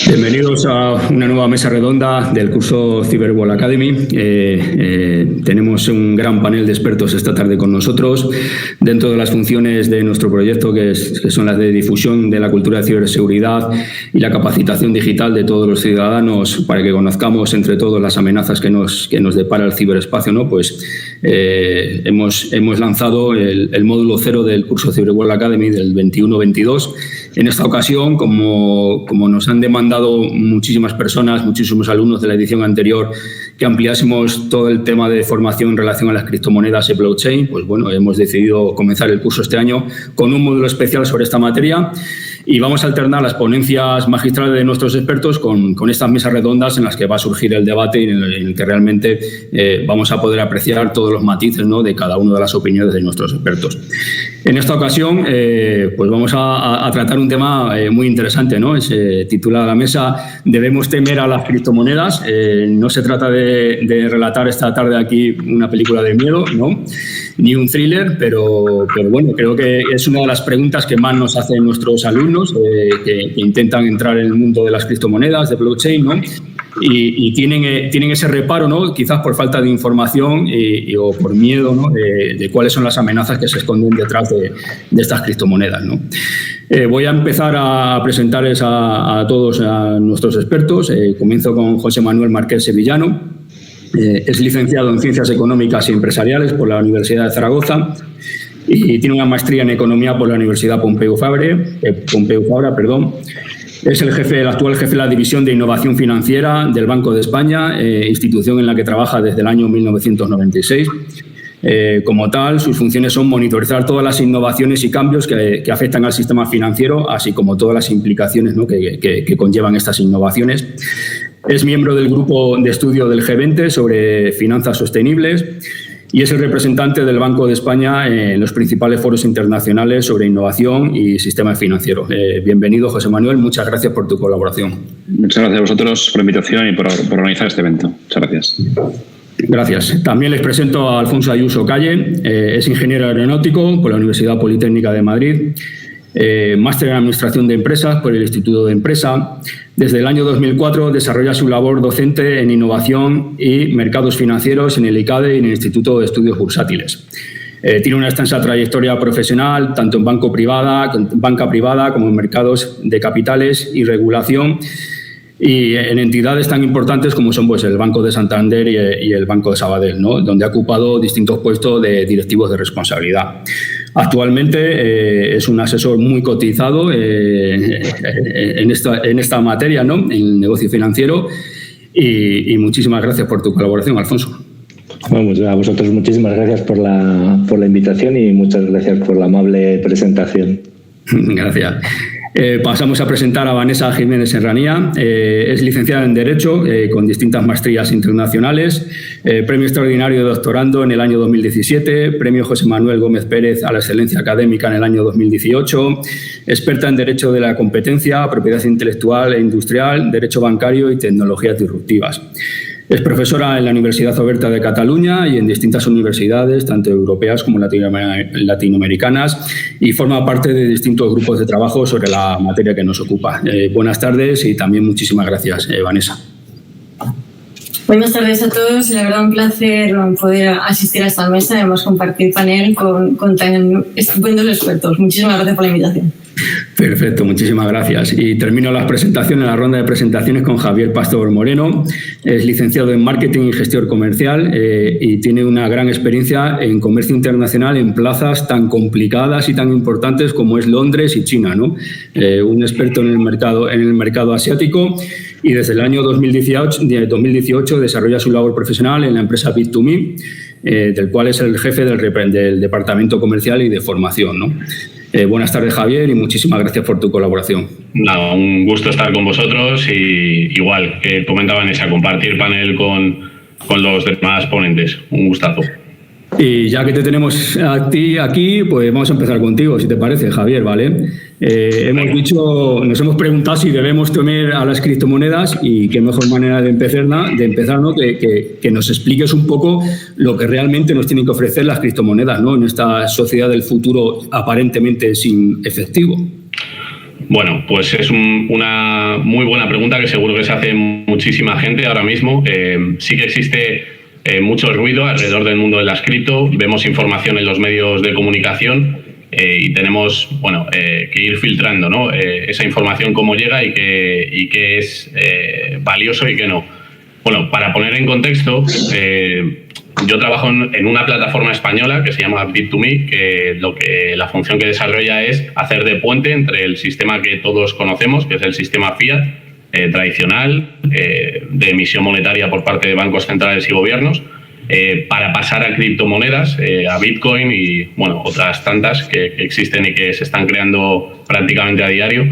Bienvenidos a una nueva mesa redonda del curso Cyber World Academy. Tenemos un gran panel de expertos esta tarde con nosotros dentro de las funciones de nuestro proyecto, que son las de difusión de la cultura de ciberseguridad y la capacitación digital de todos los ciudadanos para que conozcamos entre todos las amenazas que nos depara el ciberespacio, ¿no? Hemos lanzado el módulo 0 del curso Cyber World Academy del 21-22. En esta ocasión, como nos han demandado muchísimas personas, muchísimos alumnos de la edición anterior, que ampliásemos todo el tema de formación en relación a las criptomonedas y blockchain, pues bueno, hemos decidido comenzar el curso este año con un módulo especial sobre esta materia y vamos a alternar las ponencias magistrales de nuestros expertos con estas mesas redondas en las que va a surgir el debate y en el que realmente vamos a poder apreciar todos los matices, ¿no?, de cada una de las opiniones de nuestros expertos. En esta ocasión, pues vamos a tratar un tema muy interesante, ¿no? Se titula la mesa ¿Debemos temer a las criptomonedas? No se trata de relatar esta tarde aquí una película de miedo, ¿no?, ni un thriller, pero bueno, creo que es una de las preguntas que más nos hacen nuestros alumnos que intentan entrar en el mundo de las criptomonedas, de blockchain, ¿no? Y tienen ese reparo, ¿no?, quizás por falta de información o por miedo, ¿no?, de cuáles son las amenazas que se esconden detrás de estas criptomonedas, ¿no? Voy a empezar a presentarles a todos a nuestros expertos. Comienzo con José Manuel Márquez Sevillano. Es licenciado en Ciencias Económicas y Empresariales por la Universidad de Zaragoza y tiene una maestría en Economía por la Universidad Pompeu Fabra. Es el actual jefe de la División de Innovación Financiera del Banco de España, institución en la que trabaja desde el año 1996. Como tal, sus funciones son monitorizar todas las innovaciones y cambios que afectan al sistema financiero, así como todas las implicaciones, ¿no?, que conllevan estas innovaciones. Es miembro del grupo de estudio del G20 sobre finanzas sostenibles y es el representante del Banco de España en los principales foros internacionales sobre innovación y sistema financiero. Bienvenido, José Manuel. Muchas gracias por tu colaboración. Muchas gracias a vosotros por la invitación y por organizar este evento. Muchas gracias. Gracias. También les presento a Alfonso Ayuso Calle. Es ingeniero aeronáutico por la Universidad Politécnica de Madrid. Máster en Administración de Empresas por el Instituto de Empresa. Desde el año 2004 desarrolla su labor docente en innovación y mercados financieros en el ICADE y en el Instituto de Estudios Bursátiles. Tiene una extensa trayectoria profesional tanto en banca privada como en mercados de capitales y regulación, y en entidades tan importantes como son, pues, el Banco de Santander y el Banco de Sabadell, ¿no?, donde ha ocupado distintos puestos de directivos de responsabilidad. Actualmente es un asesor muy cotizado en esta materia, ¿no?, en el negocio financiero, y muchísimas gracias por tu colaboración, Alfonso. Vamos, a vosotros muchísimas gracias por la invitación y muchas gracias por la amable presentación. Gracias. Pasamos a presentar a Vanessa Jiménez Serranía. Es licenciada en Derecho con distintas maestrías internacionales, premio extraordinario de doctorando en el año 2017, premio José Manuel Gómez Pérez a la excelencia académica en el año 2018, experta en Derecho de la Competencia, Propiedad Intelectual e Industrial, Derecho Bancario y Tecnologías Disruptivas. Es profesora en la Universidad Oberta de Cataluña y en distintas universidades, tanto europeas como latinoamericanas, y forma parte de distintos grupos de trabajo sobre la materia que nos ocupa. Buenas tardes y también muchísimas gracias, Vanessa. Buenas tardes a todos. La verdad, un placer poder asistir a esta mesa y además compartir panel con tan estupendos expertos. Muchísimas gracias por la invitación. Perfecto, muchísimas gracias. Y termino la ronda de presentaciones con Javier Pastor Moreno. Es licenciado en Marketing y Gestión Comercial y tiene una gran experiencia en comercio internacional en plazas tan complicadas y tan importantes como es Londres y China, ¿no? Un experto en el mercado asiático, y desde el año 2018 desarrolla su labor profesional en la empresa Bit2Me, del cual es el jefe del departamento comercial y de formación, ¿no? Buenas tardes, Javier, y muchísimas gracias por tu colaboración. Nada, un gusto estar con vosotros y igual que comentaba Vanessa, compartir panel con los demás ponentes. Un gustazo. Y ya que te tenemos a ti aquí, pues vamos a empezar contigo, si te parece, Javier, ¿vale? Nos hemos preguntado si debemos temer a las criptomonedas, y qué mejor manera de empezar, ¿no?, que nos expliques un poco lo que realmente nos tienen que ofrecer las criptomonedas, ¿no?, en esta sociedad del futuro aparentemente sin efectivo. Bueno, pues es una muy buena pregunta que seguro que se hace muchísima gente ahora mismo. Sí que existe mucho ruido alrededor del mundo de las cripto. Vemos información en los medios de comunicación y tenemos que ir filtrando, ¿no? Esa información, cómo llega y qué es valioso y qué no. Bueno, para poner en contexto, yo trabajo en una plataforma española que se llama Bit2Me, que la función que desarrolla es hacer de puente entre el sistema que todos conocemos, que es el sistema fiat tradicional, de emisión monetaria por parte de bancos centrales y gobiernos, para pasar a criptomonedas, a Bitcoin y otras tantas que existen y que se están creando prácticamente a diario,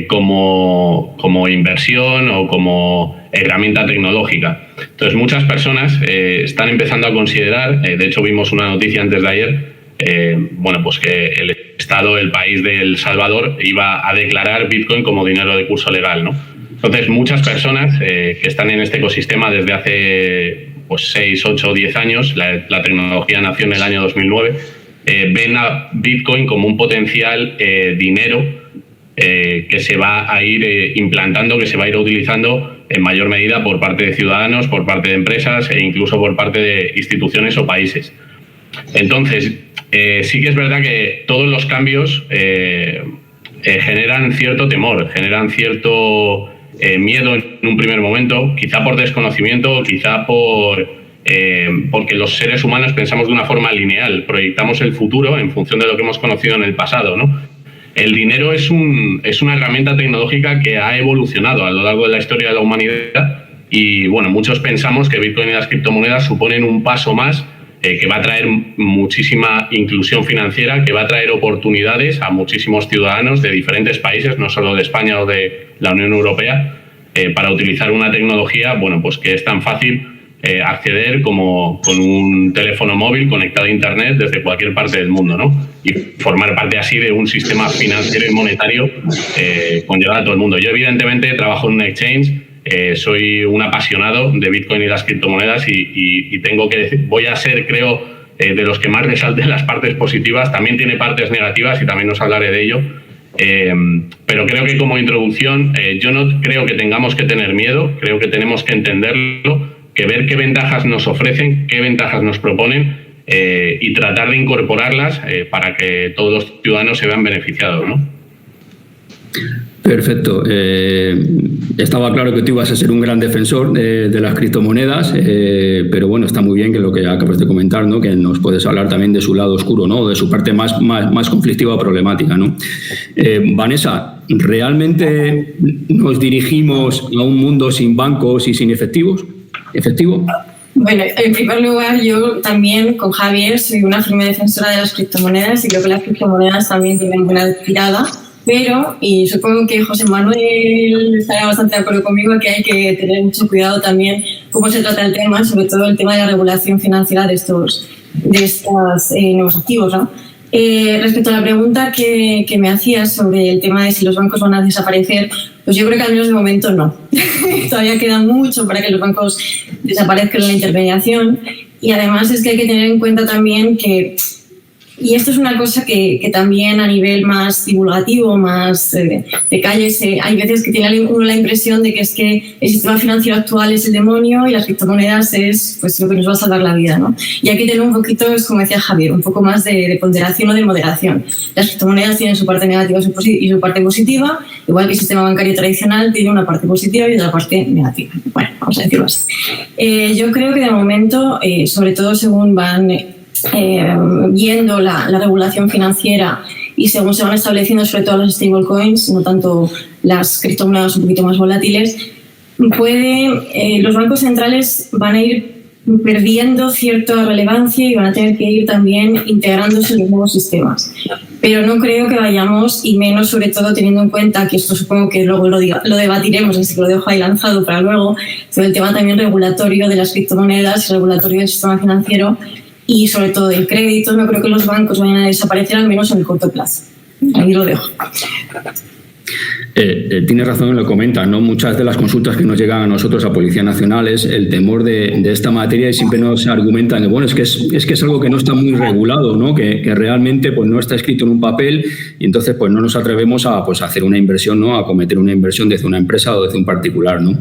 como inversión o como herramienta tecnológica. Entonces, muchas personas están empezando a considerar, de hecho vimos una noticia antes de ayer, pues que el Estado, el país de El Salvador, iba a declarar Bitcoin como dinero de curso legal, ¿no? Entonces, muchas personas que están en este ecosistema desde hace 6, 8 o 10 años, la tecnología nació en el año 2009, ven a Bitcoin como un potencial dinero que se va a ir implantando, que se va a ir utilizando en mayor medida por parte de ciudadanos, por parte de empresas e incluso por parte de instituciones o países. Entonces, sí que es verdad que todos los cambios generan cierto temor, generan cierto miedo en un primer momento, quizá por desconocimiento, quizá porque los seres humanos pensamos de una forma lineal, proyectamos el futuro en función de lo que hemos conocido en el pasado, ¿no? El dinero es una herramienta tecnológica que ha evolucionado a lo largo de la historia de la humanidad y, muchos pensamos que Bitcoin y las criptomonedas suponen un paso más que va a traer muchísima inclusión financiera, que va a traer oportunidades a muchísimos ciudadanos de diferentes países, no solo de España o de la Unión Europea, para utilizar una tecnología, pues que es tan fácil acceder como con un teléfono móvil conectado a Internet desde cualquier parte del mundo, ¿no? Y formar parte así de un sistema financiero y monetario con llegar a todo el mundo. Yo, evidentemente, trabajo en un exchange, soy un apasionado de Bitcoin y las criptomonedas y tengo que decir, voy a ser, creo, de los que más resalten las partes positivas. También tiene partes negativas y también os hablaré de ello. Pero creo que como introducción, yo no creo que tengamos que tener miedo, creo que tenemos que entenderlo, que ver qué ventajas nos ofrecen, qué ventajas nos proponen y tratar de incorporarlas para que todos los ciudadanos se vean beneficiados, ¿no? Perfecto. Estaba claro que tú ibas a ser un gran defensor de las criptomonedas, pero está muy bien que lo que acabas de comentar, ¿no? Que nos puedes hablar también de su lado oscuro, ¿no? De su parte más conflictiva o problemática, ¿no? Vanessa, ¿realmente nos dirigimos a un mundo sin bancos y sin efectivo? Bueno, en primer lugar, yo también, con Javier, soy una firme defensora de las criptomonedas y creo que las criptomonedas también tienen buena tirada, pero, y supongo que José Manuel estará bastante de acuerdo conmigo, que hay que tener mucho cuidado también cómo se trata el tema, sobre todo el tema de la regulación financiera de estos nuevos activos, ¿no? Respecto a la pregunta que me hacías sobre el tema de si los bancos van a desaparecer, pues yo creo que al menos de momento no. Todavía queda mucho para que los bancos desaparezcan en la intermediación y además es que hay que tener en cuenta también que, y esto es una cosa que también a nivel más divulgativo, más de calle, hay veces que tiene uno la impresión de que es que el sistema financiero actual es el demonio y las criptomonedas es pues lo que nos va a salvar la vida, ¿no? Y hay que tener un poquito, es como decía Javier, un poco más de ponderación o de moderación. Las criptomonedas tienen su parte negativa y su parte positiva, igual que el sistema bancario tradicional tiene una parte positiva y otra parte negativa. Bueno, vamos a decirlo así. Yo creo que de momento, sobre todo según van viendo la regulación financiera y según se van estableciendo sobre todo los stablecoins, no tanto las criptomonedas un poquito más volátiles, los bancos centrales van a ir perdiendo cierta relevancia y van a tener que ir también integrándose en los nuevos sistemas. Pero no creo que vayamos, y menos sobre todo teniendo en cuenta que esto supongo que luego lo debatiremos, así que lo dejo ahí lanzado para luego, sobre el tema también regulatorio de las criptomonedas, regulatorio del sistema financiero, y sobre todo del crédito. No creo que los bancos vayan a desaparecer, al menos en el corto plazo. Ahí lo dejo. Tienes razón en lo que comentas, ¿no? Muchas de las consultas que nos llegan a nosotros, a Policía Nacional, es el temor de esta materia, y siempre nos argumentan que, bueno, es que es algo que no está muy regulado, ¿no? Que realmente pues no está escrito en un papel, y entonces pues no nos atrevemos a hacer una inversión, ¿no? A cometer una inversión desde una empresa o desde un particular, ¿no?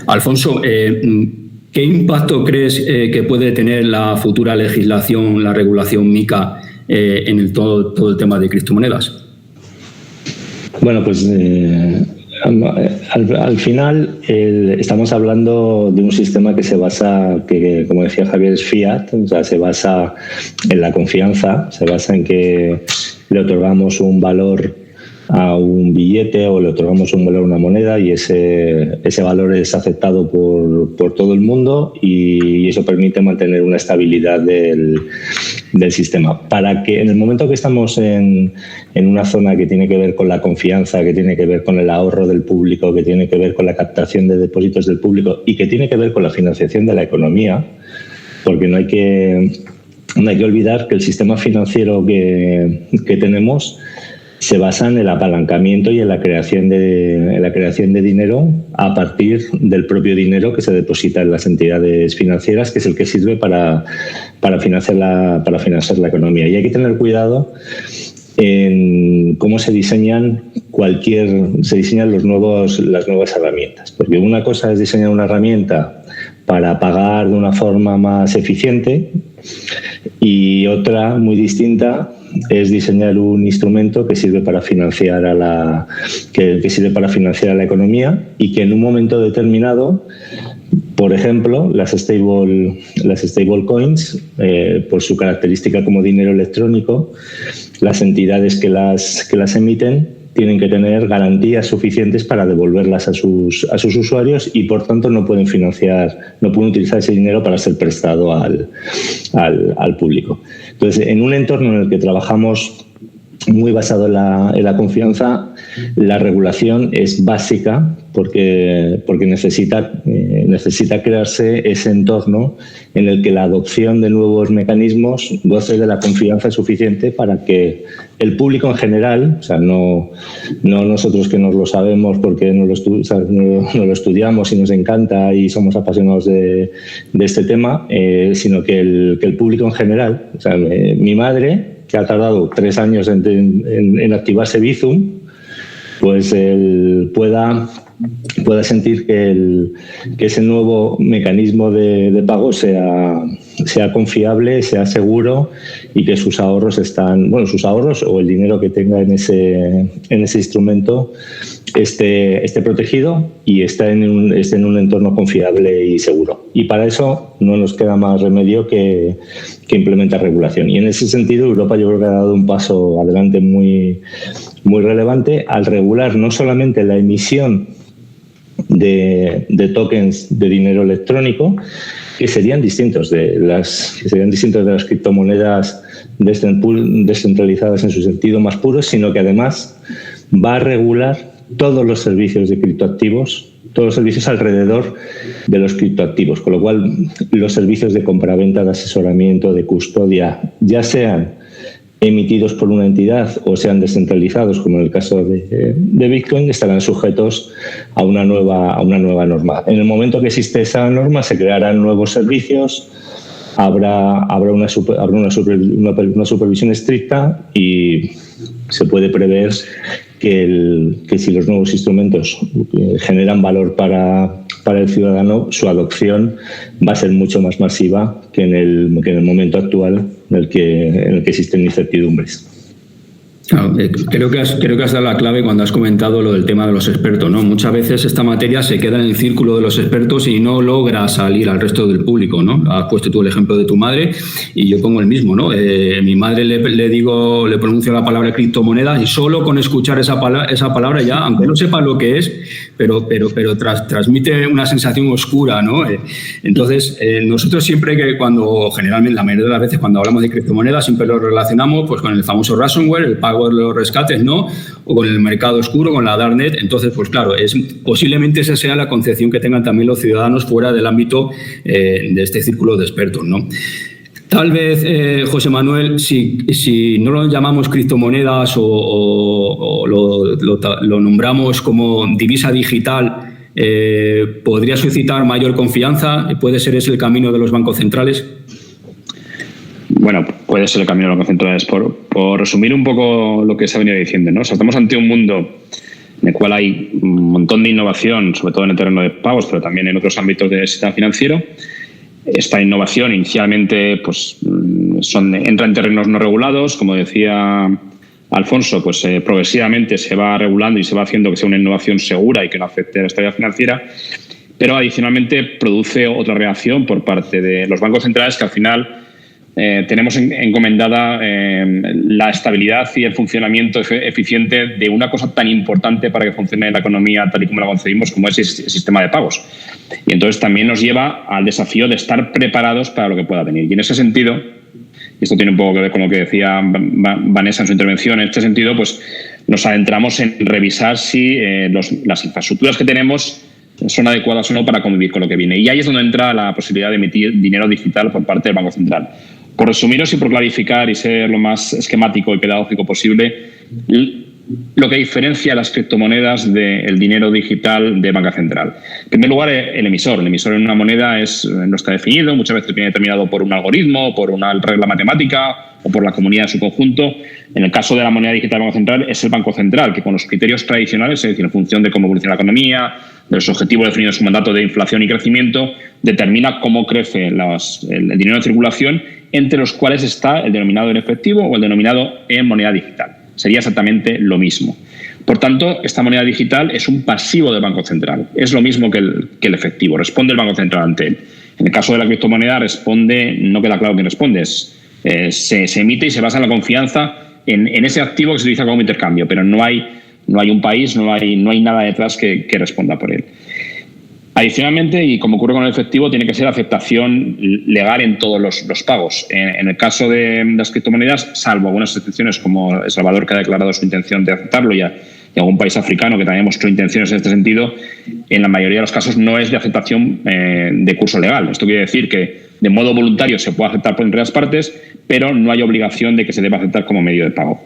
Alfonso, ¿qué impacto crees que puede tener la futura legislación, la regulación MiCA en todo el tema de criptomonedas? Bueno, pues al final estamos hablando de un sistema que se basa, que como decía Javier, es fiat, o sea, se basa en la confianza, se basa en que le otorgamos un valor a un billete o le otorgamos un valor a una moneda, y ese valor es aceptado por todo el mundo, y eso permite mantener una estabilidad del sistema. Para que en el momento que estamos en una zona que tiene que ver con la confianza, que tiene que ver con el ahorro del público, que tiene que ver con la captación de depósitos del público y que tiene que ver con la financiación de la economía, porque no hay que olvidar que el sistema financiero que tenemos se basa en el apalancamiento y en la creación de dinero a partir del propio dinero que se deposita en las entidades financieras, que es el que sirve para financiar la economía. Y hay que tener cuidado en cómo se diseñan las nuevas herramientas, porque una cosa es diseñar una herramienta para pagar de una forma más eficiente, y otra muy distinta es diseñar un instrumento que sirve para financiar a la economía, y que en un momento determinado, por ejemplo, las stable coins, por su característica como dinero electrónico, las entidades que las emiten tienen que tener garantías suficientes para devolverlas a sus usuarios, y por tanto no pueden utilizar ese dinero para ser prestado al público. Entonces, en un entorno en el que trabajamos muy basado en la confianza, la regulación es básica porque necesita crearse ese entorno en el que la adopción de nuevos mecanismos goce de la confianza suficiente para que el público en general, o sea, no nosotros que nos lo sabemos porque no lo estudiamos y nos encanta y somos apasionados de este tema, sino que el público en general, o sea, mi madre, que ha tardado 3 años en activarse Bizum, pues él pueda sentir que ese nuevo mecanismo de pago sea confiable, sea seguro, y que sus ahorros o el dinero que tenga en ese instrumento esté protegido y esté en un entorno confiable y seguro. Y para eso no nos queda más remedio que implementar regulación. Y en ese sentido, Europa yo creo que ha dado un paso adelante muy, muy relevante al regular no solamente la emisión de tokens de dinero electrónico, que serían distintos de las criptomonedas descentralizadas en su sentido más puro, sino que además va a regular todos los servicios de criptoactivos, todos los servicios alrededor de los criptoactivos, con lo cual los servicios de compraventa, de asesoramiento, de custodia, ya sean emitidos por una entidad o sean descentralizados, como en el caso de Bitcoin, estarán sujetos a una nueva norma. En el momento que existe esa norma, se crearán nuevos servicios, habrá una supervisión estricta, y se puede prever que si los nuevos instrumentos generan valor para el ciudadano, su adopción va a ser mucho más masiva que en el momento actual en el que existen incertidumbres. Claro, creo que has dado la clave cuando has comentado lo del tema de los expertos, ¿no? Muchas veces esta materia se queda en el círculo de los expertos y no logra salir al resto del público, ¿no? Has puesto tú el ejemplo de tu madre y yo pongo el mismo, ¿no? Mi madre le pronuncio la palabra criptomonedas y solo con escuchar esa palabra ya, aunque no sepa lo que es, pero transmite una sensación oscura, ¿no? Entonces, nosotros siempre generalmente la mayoría de las veces cuando hablamos de criptomonedas siempre lo relacionamos pues con el famoso ransomware, el pago de los rescates, ¿no? O con el mercado oscuro, con la darknet. Entonces, pues claro, posiblemente esa sea la concepción que tengan también los ciudadanos fuera del ámbito de este círculo de expertos, ¿no? Tal vez, José Manuel, si no lo llamamos criptomonedas o lo lo nombramos como divisa digital, ¿podría suscitar mayor confianza? ¿Puede ser ese el camino de los bancos centrales? Bueno, puede ser el camino de los bancos centrales. Por resumir un poco lo que se ha venido diciendo, ¿no? O sea, estamos ante un mundo en el cual hay un montón de innovación, sobre todo en el terreno de pagos, pero también en otros ámbitos del sistema financiero. Esta innovación inicialmente pues, entra en terrenos no regulados, como decía Alfonso, pues progresivamente se va regulando y se va haciendo que sea una innovación segura y que no afecte a la estabilidad financiera, pero adicionalmente produce otra reacción por parte de los bancos centrales que al final tenemos encomendada la estabilidad y el funcionamiento eficiente de una cosa tan importante para que funcione la economía tal y como la concebimos como es el sistema de pagos. Y entonces también nos lleva al desafío de estar preparados para lo que pueda venir. Y en ese sentido, y esto tiene un poco que ver con lo que decía Vanessa en su intervención, en este sentido pues nos adentramos en revisar si las infraestructuras que tenemos son adecuadas o no para convivir con lo que viene. Y ahí es donde entra la posibilidad de emitir dinero digital por parte del Banco Central. Por resumiros y por clarificar y ser lo más esquemático y pedagógico posible, lo que diferencia las criptomonedas del dinero digital de banca central. En primer lugar, el emisor. El emisor en una moneda no está definido, muchas veces viene determinado por un algoritmo, por una regla matemática o por la comunidad en su conjunto. En el caso de la moneda digital del Banco Central es el Banco Central, que con los criterios tradicionales, es decir, en función de cómo evoluciona la economía, de los objetivos definidos en su mandato de inflación y crecimiento, determina cómo crece el dinero en circulación, entre los cuales está el denominado en efectivo o el denominado en moneda digital. Sería exactamente lo mismo. Por tanto, esta moneda digital es un pasivo del Banco Central. Es lo mismo que el efectivo. Responde el Banco Central ante él. En el caso de la criptomoneda no queda claro quién responde. Se emite y se basa en la confianza en ese activo que se utiliza como intercambio, pero no hay un país, no hay nada detrás que responda por él. Adicionalmente, y como ocurre con el efectivo, tiene que ser aceptación legal en todos los pagos. En el caso de las criptomonedas, salvo algunas excepciones como El Salvador, que ha declarado su intención de aceptarlo, y algún país africano que también mostró intenciones en este sentido, en la mayoría de los casos no es de aceptación de curso legal. Esto quiere decir que de modo voluntario se puede aceptar por entre las partes, pero no hay obligación de que se deba aceptar como medio de pago.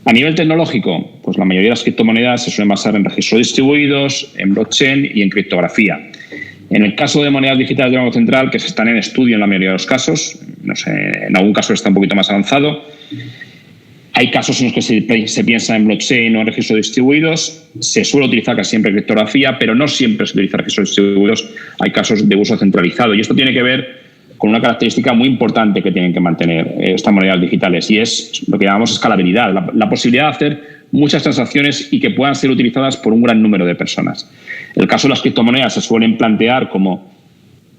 A nivel tecnológico, pues la mayoría de las criptomonedas se suelen basar en registros distribuidos, en blockchain y en criptografía. En el caso de monedas digitales del Banco Central, que están en estudio en la mayoría de los casos, no sé, en algún caso está un poquito más avanzado, hay casos en los que se piensa en blockchain o en registros distribuidos. Se suele utilizar casi siempre criptografía, pero no siempre se utiliza registros distribuidos. Hay casos de uso centralizado. Y esto tiene que ver con una característica muy importante que tienen que mantener estas monedas digitales, y es lo que llamamos escalabilidad, la posibilidad de hacer muchas transacciones y que puedan ser utilizadas por un gran número de personas. En el caso de las criptomonedas se suelen plantear como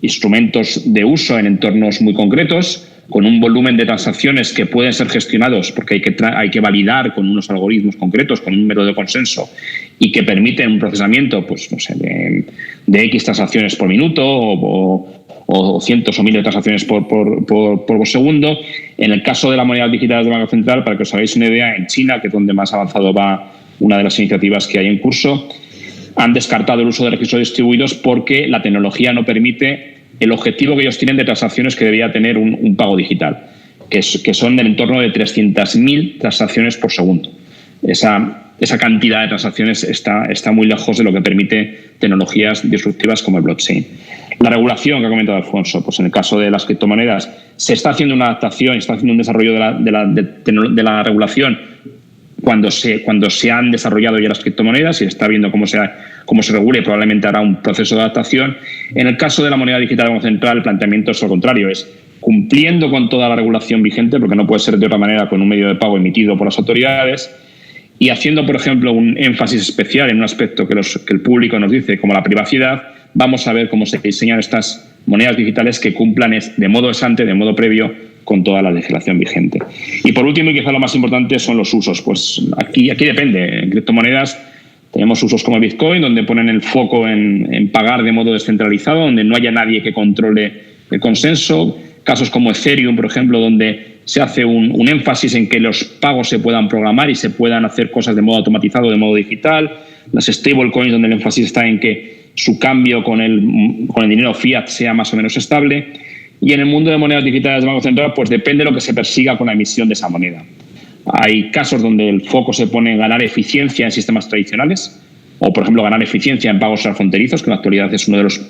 instrumentos de uso en entornos muy concretos, con un volumen de transacciones que pueden ser gestionados porque hay que validar con unos algoritmos concretos, con un método de consenso, y que permiten un procesamiento pues, no sé, de X transacciones por minuto o cientos o miles de transacciones por segundo. En el caso de las monedas digitales del Banco Central, para que os hagáis una idea, en China, que es donde más avanzado va una de las iniciativas que hay en curso, han descartado el uso de registros distribuidos porque la tecnología no permite el objetivo que ellos tienen de transacciones que debería tener un pago digital, que son del entorno de 300.000 transacciones por segundo. Esa cantidad de transacciones está muy lejos de lo que permite tecnologías disruptivas como el blockchain. La regulación que ha comentado Alfonso, pues en el caso de las criptomonedas, se está haciendo una adaptación, está haciendo un desarrollo de la regulación cuando se han desarrollado ya las criptomonedas y está viendo cómo se regula, y probablemente hará un proceso de adaptación. En el caso de la moneda digital del Banco Central, el planteamiento es lo contrario, es cumpliendo con toda la regulación vigente, porque no puede ser de otra manera con un medio de pago emitido por las autoridades, y haciendo, por ejemplo, un énfasis especial en un aspecto que el público nos dice, como la privacidad. Vamos a ver cómo se diseñan estas monedas digitales que cumplan de modo ex ante, de modo previo, con toda la legislación vigente. Y por último, y quizá lo más importante, son los usos. Pues aquí depende. En criptomonedas tenemos usos como Bitcoin, donde ponen el foco en pagar de modo descentralizado, donde no haya nadie que controle el consenso. Casos como Ethereum, por ejemplo, donde se hace un énfasis en que los pagos se puedan programar y se puedan hacer cosas de modo automatizado, de modo digital. Las stablecoins, donde el énfasis está en que su cambio con el dinero fiat sea más o menos estable. Y en el mundo de monedas digitales del Banco Central, pues depende de lo que se persiga con la emisión de esa moneda. Hay casos donde el foco se pone en ganar eficiencia en sistemas tradicionales o, por ejemplo, ganar eficiencia en pagos transfronterizos, que en la actualidad es uno de los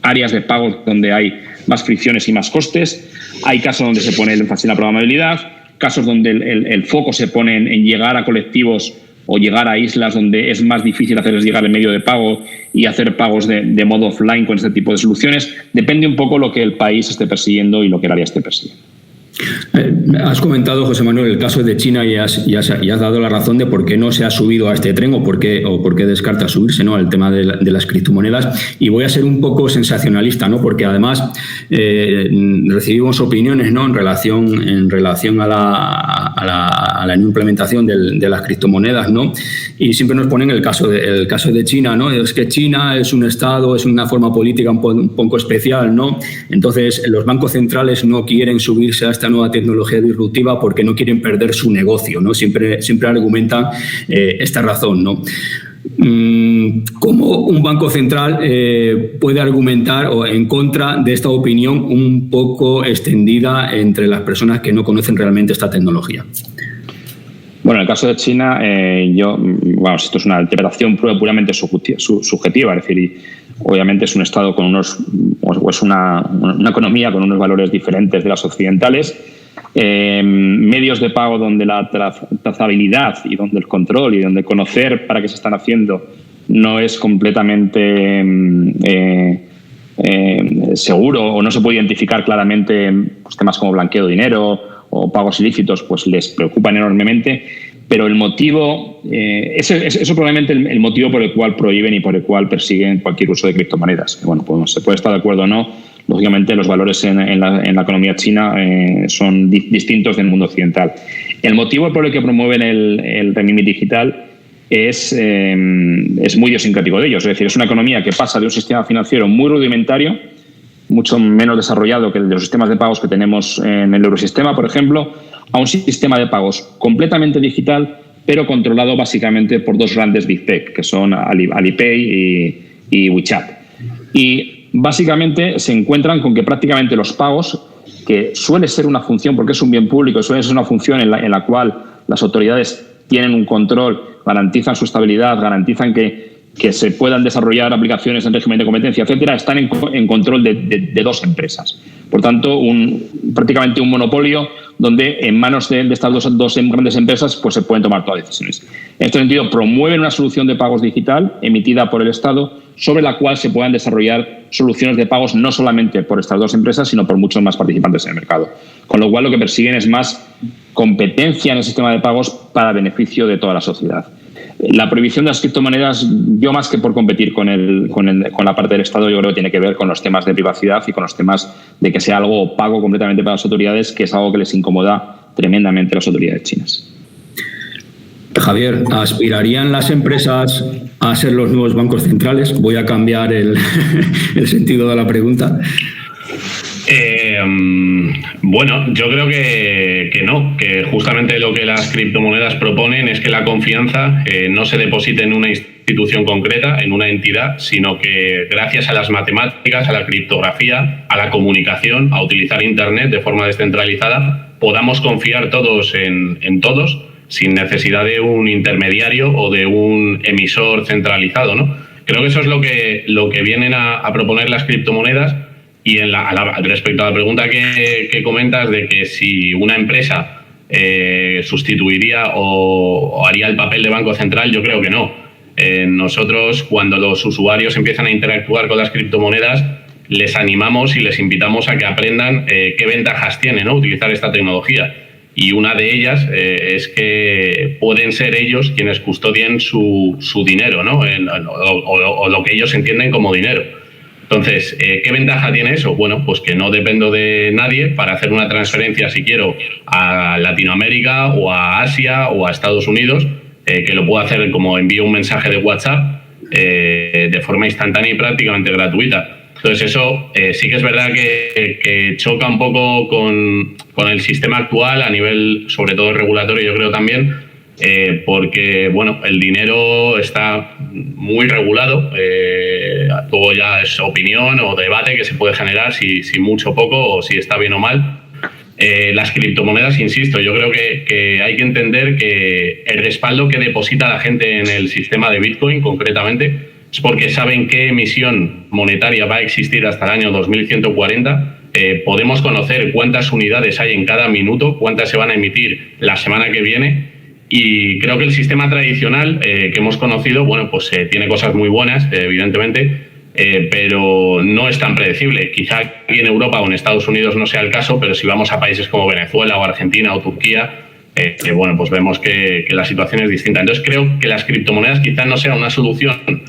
áreas de pagos donde hay más fricciones y más costes. Hay casos donde se pone el énfasis en la programabilidad, casos donde el foco se pone en llegar a colectivos o llegar a islas donde es más difícil hacerles llegar el medio de pago y hacer pagos de modo offline con este tipo de soluciones. Depende un poco lo que el país esté persiguiendo y lo que el área esté persiguiendo. Has comentado, José Manuel, el caso de China y has dado la razón de por qué no se ha subido a este tren o por qué descarta subirse, ¿no?, al tema de las criptomonedas. Y voy a ser un poco sensacionalista, ¿no?, porque además recibimos opiniones, ¿no?, en relación a la no implementación de las criptomonedas, ¿no? Y siempre nos ponen el caso de China, ¿no? Es que China es un estado, es una forma política un poco especial, ¿no? Entonces los bancos centrales no quieren subirse a esta nueva tecnología disruptiva porque no quieren perder su negocio, ¿no? Siempre argumentan esta razón, ¿no? ¿Cómo un banco central puede argumentar o en contra de esta opinión un poco extendida entre las personas que no conocen realmente esta tecnología? Bueno, en el caso de China, esto es una interpretación puramente subjetiva, es decir, obviamente es un Estado con es una economía con unos valores diferentes de las occidentales, medios de pago donde la trazabilidad y donde el control y donde conocer para qué se están haciendo no es completamente seguro o no se puede identificar claramente, pues, temas como blanqueo de dinero o pagos ilícitos, pues les preocupan enormemente, pero el motivo, eso probablemente el motivo por el cual prohíben y por el cual persiguen cualquier uso de criptomonedas. Bueno, pues se puede estar de acuerdo o no. Lógicamente los valores en la economía china son distintos del mundo occidental. El motivo por el que promueven el renminbi digital es muy idiosincrático de ellos. Es decir, es una economía que pasa de un sistema financiero muy rudimentario, mucho menos desarrollado que el de los sistemas de pagos que tenemos en el eurosistema, por ejemplo, a un sistema de pagos completamente digital, pero controlado básicamente por dos grandes Big Tech, que son Alipay y WeChat. Y básicamente se encuentran con que prácticamente los pagos, que suele ser una función, porque es un bien público, suele ser una función en la cual las autoridades tienen un control, garantizan su estabilidad, garantizan que se puedan desarrollar aplicaciones en régimen de competencia, etcétera, están en control de dos empresas. Por tanto, prácticamente un monopolio donde en manos de estas dos grandes empresas pues se pueden tomar todas las decisiones. En este sentido, promueven una solución de pagos digital emitida por el Estado sobre la cual se puedan desarrollar soluciones de pagos no solamente por estas dos empresas, sino por muchos más participantes en el mercado. Con lo cual, lo que persiguen es más competencia en el sistema de pagos para beneficio de toda la sociedad. La prohibición de las criptomonedas, yo más que por competir con la parte del Estado, yo creo que tiene que ver con los temas de privacidad y con los temas de que sea algo opaco completamente para las autoridades, que es algo que les incomoda tremendamente a las autoridades chinas. Javier, ¿aspirarían las empresas a ser los nuevos bancos centrales? Voy a cambiar el sentido de la pregunta. Bueno, yo creo que no, que justamente lo que las criptomonedas proponen es que la confianza no se deposite en una institución concreta, en una entidad, sino que gracias a las matemáticas, a la criptografía, a la comunicación, a utilizar Internet de forma descentralizada, podamos confiar todos en todos sin necesidad de un intermediario o de un emisor centralizado, ¿no? Creo que eso es lo que vienen a proponer las criptomonedas. Y respecto a la pregunta que comentas de que si una empresa sustituiría o haría el papel de banco central, yo creo que no. Nosotros, cuando los usuarios empiezan a interactuar con las criptomonedas, les animamos y les invitamos a que aprendan qué ventajas tiene, ¿no?, utilizar esta tecnología. Y una de ellas es que pueden ser ellos quienes custodien su dinero, ¿no?, o lo que ellos entienden como dinero. Entonces, ¿qué ventaja tiene eso? Bueno, pues que no dependo de nadie para hacer una transferencia, si quiero, a Latinoamérica o a Asia o a Estados Unidos, que lo puedo hacer como envío un mensaje de WhatsApp de forma instantánea y prácticamente gratuita. Entonces, eso sí que es verdad que choca un poco con el sistema actual a nivel, sobre todo regulatorio, yo creo también, porque bueno, el dinero está muy regulado, luego ya es opinión o debate que se puede generar si mucho o poco o si está bien o mal, Las criptomonedas, insisto, yo creo que hay que entender que el respaldo que deposita la gente en el sistema de Bitcoin, concretamente, es porque saben qué emisión monetaria va a existir hasta el año 2140. Podemos conocer cuántas unidades hay en cada minuto, cuántas se van a emitir la semana que viene. Y creo que el sistema tradicional que hemos conocido, bueno, pues tiene cosas muy buenas, evidentemente, pero no es tan predecible. Quizá aquí en Europa o en Estados Unidos no sea el caso, pero si vamos a países como Venezuela o Argentina o Turquía, bueno, pues vemos que la situación es distinta. Entonces creo que las criptomonedas quizás no sea una solución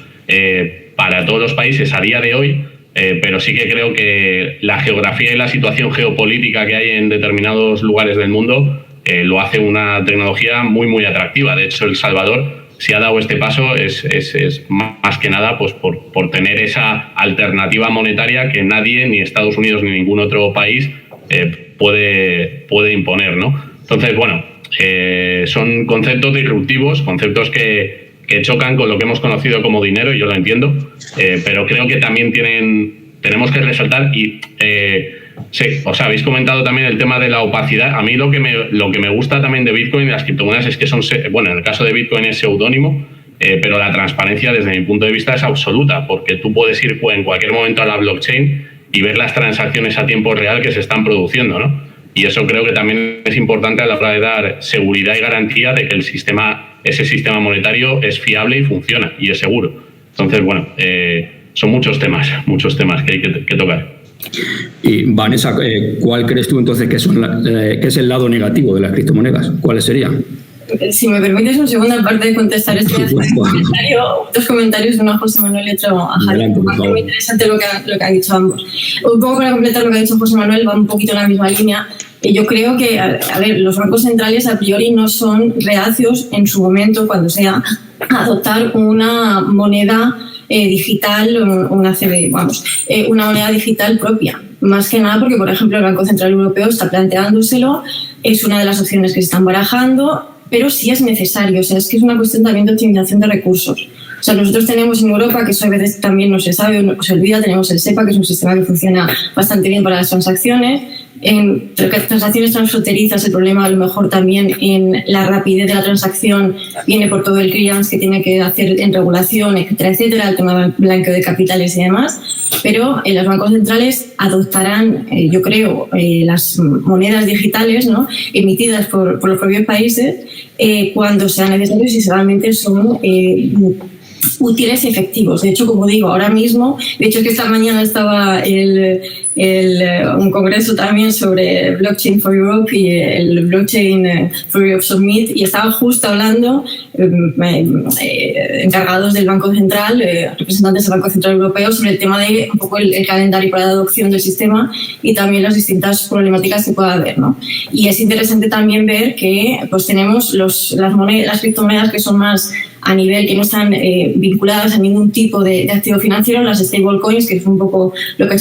para todos los países a día de hoy, pero sí que creo que la geografía y la situación geopolítica que hay en determinados lugares del mundo lo hace una tecnología muy, muy atractiva. De hecho, El Salvador, si ha dado este paso, es más que nada pues por tener esa alternativa monetaria que nadie, ni Estados Unidos ni ningún otro país, puede imponer, ¿no? Entonces, bueno, son conceptos disruptivos, conceptos que chocan con lo que hemos conocido como dinero, y yo lo entiendo, pero creo que también tenemos que resaltar y... sí, o sea, habéis comentado también el tema de la opacidad. A mí lo que me gusta también de Bitcoin y de las criptomonedas es que son, bueno, en el caso de Bitcoin es seudónimo, pero la transparencia desde mi punto de vista es absoluta, porque tú puedes ir en cualquier momento a la blockchain y ver las transacciones a tiempo real que se están produciendo, ¿no? Y eso creo que también es importante a la hora de dar seguridad y garantía de que ese sistema monetario es fiable y funciona y es seguro. Entonces, bueno, son muchos temas que hay que tocar. Y Vanessa, ¿cuál crees tú entonces que es el lado negativo de las criptomonedas? ¿Cuáles serían? Si me permites una segunda parte de contestar dos comentarios de José Manuel y otro a Javier. Es muy interesante lo que han dicho ambos. Un poco para completar lo que ha dicho José Manuel, va un poquito en la misma línea. Yo creo que, a ver, los bancos centrales a priori no son reacios en su momento, cuando sea, a adoptar una moneda digital, una moneda digital propia. Más que nada porque, por ejemplo, el Banco Central Europeo está planteándoselo, es una de las opciones que se están barajando, pero sí es necesario. O sea, es que es una cuestión también de optimización de recursos. O sea, nosotros tenemos en Europa, que eso a veces también no se sabe o no se olvida, tenemos el SEPA, que es un sistema que funciona bastante bien para las transacciones. En transacciones transfronterizas, el problema a lo mejor también en la rapidez de la transacción viene por todo el clearance que tiene que hacer en regulación, etcétera, etcétera, el tema del blanqueo de capitales y demás. Pero los bancos centrales adoptarán, yo creo, las monedas digitales, ¿no?, emitidas por los propios países cuando sea necesario, si realmente son útiles y efectivos. De hecho, como digo, ahora mismo, de hecho es que esta mañana estaba un congreso también sobre Blockchain for Europe y el Blockchain for Europe Summit, y estaban justo hablando encargados del Banco Central, representantes del Banco Central Europeo, sobre el tema de un poco el calendario para la adopción del sistema y también las distintas problemáticas que pueda haber, ¿no? Y es interesante también ver que pues tenemos las criptomonedas que son más a nivel, que no están vinculadas a ningún tipo de activo financiero, las stablecoins, que es un poco lo que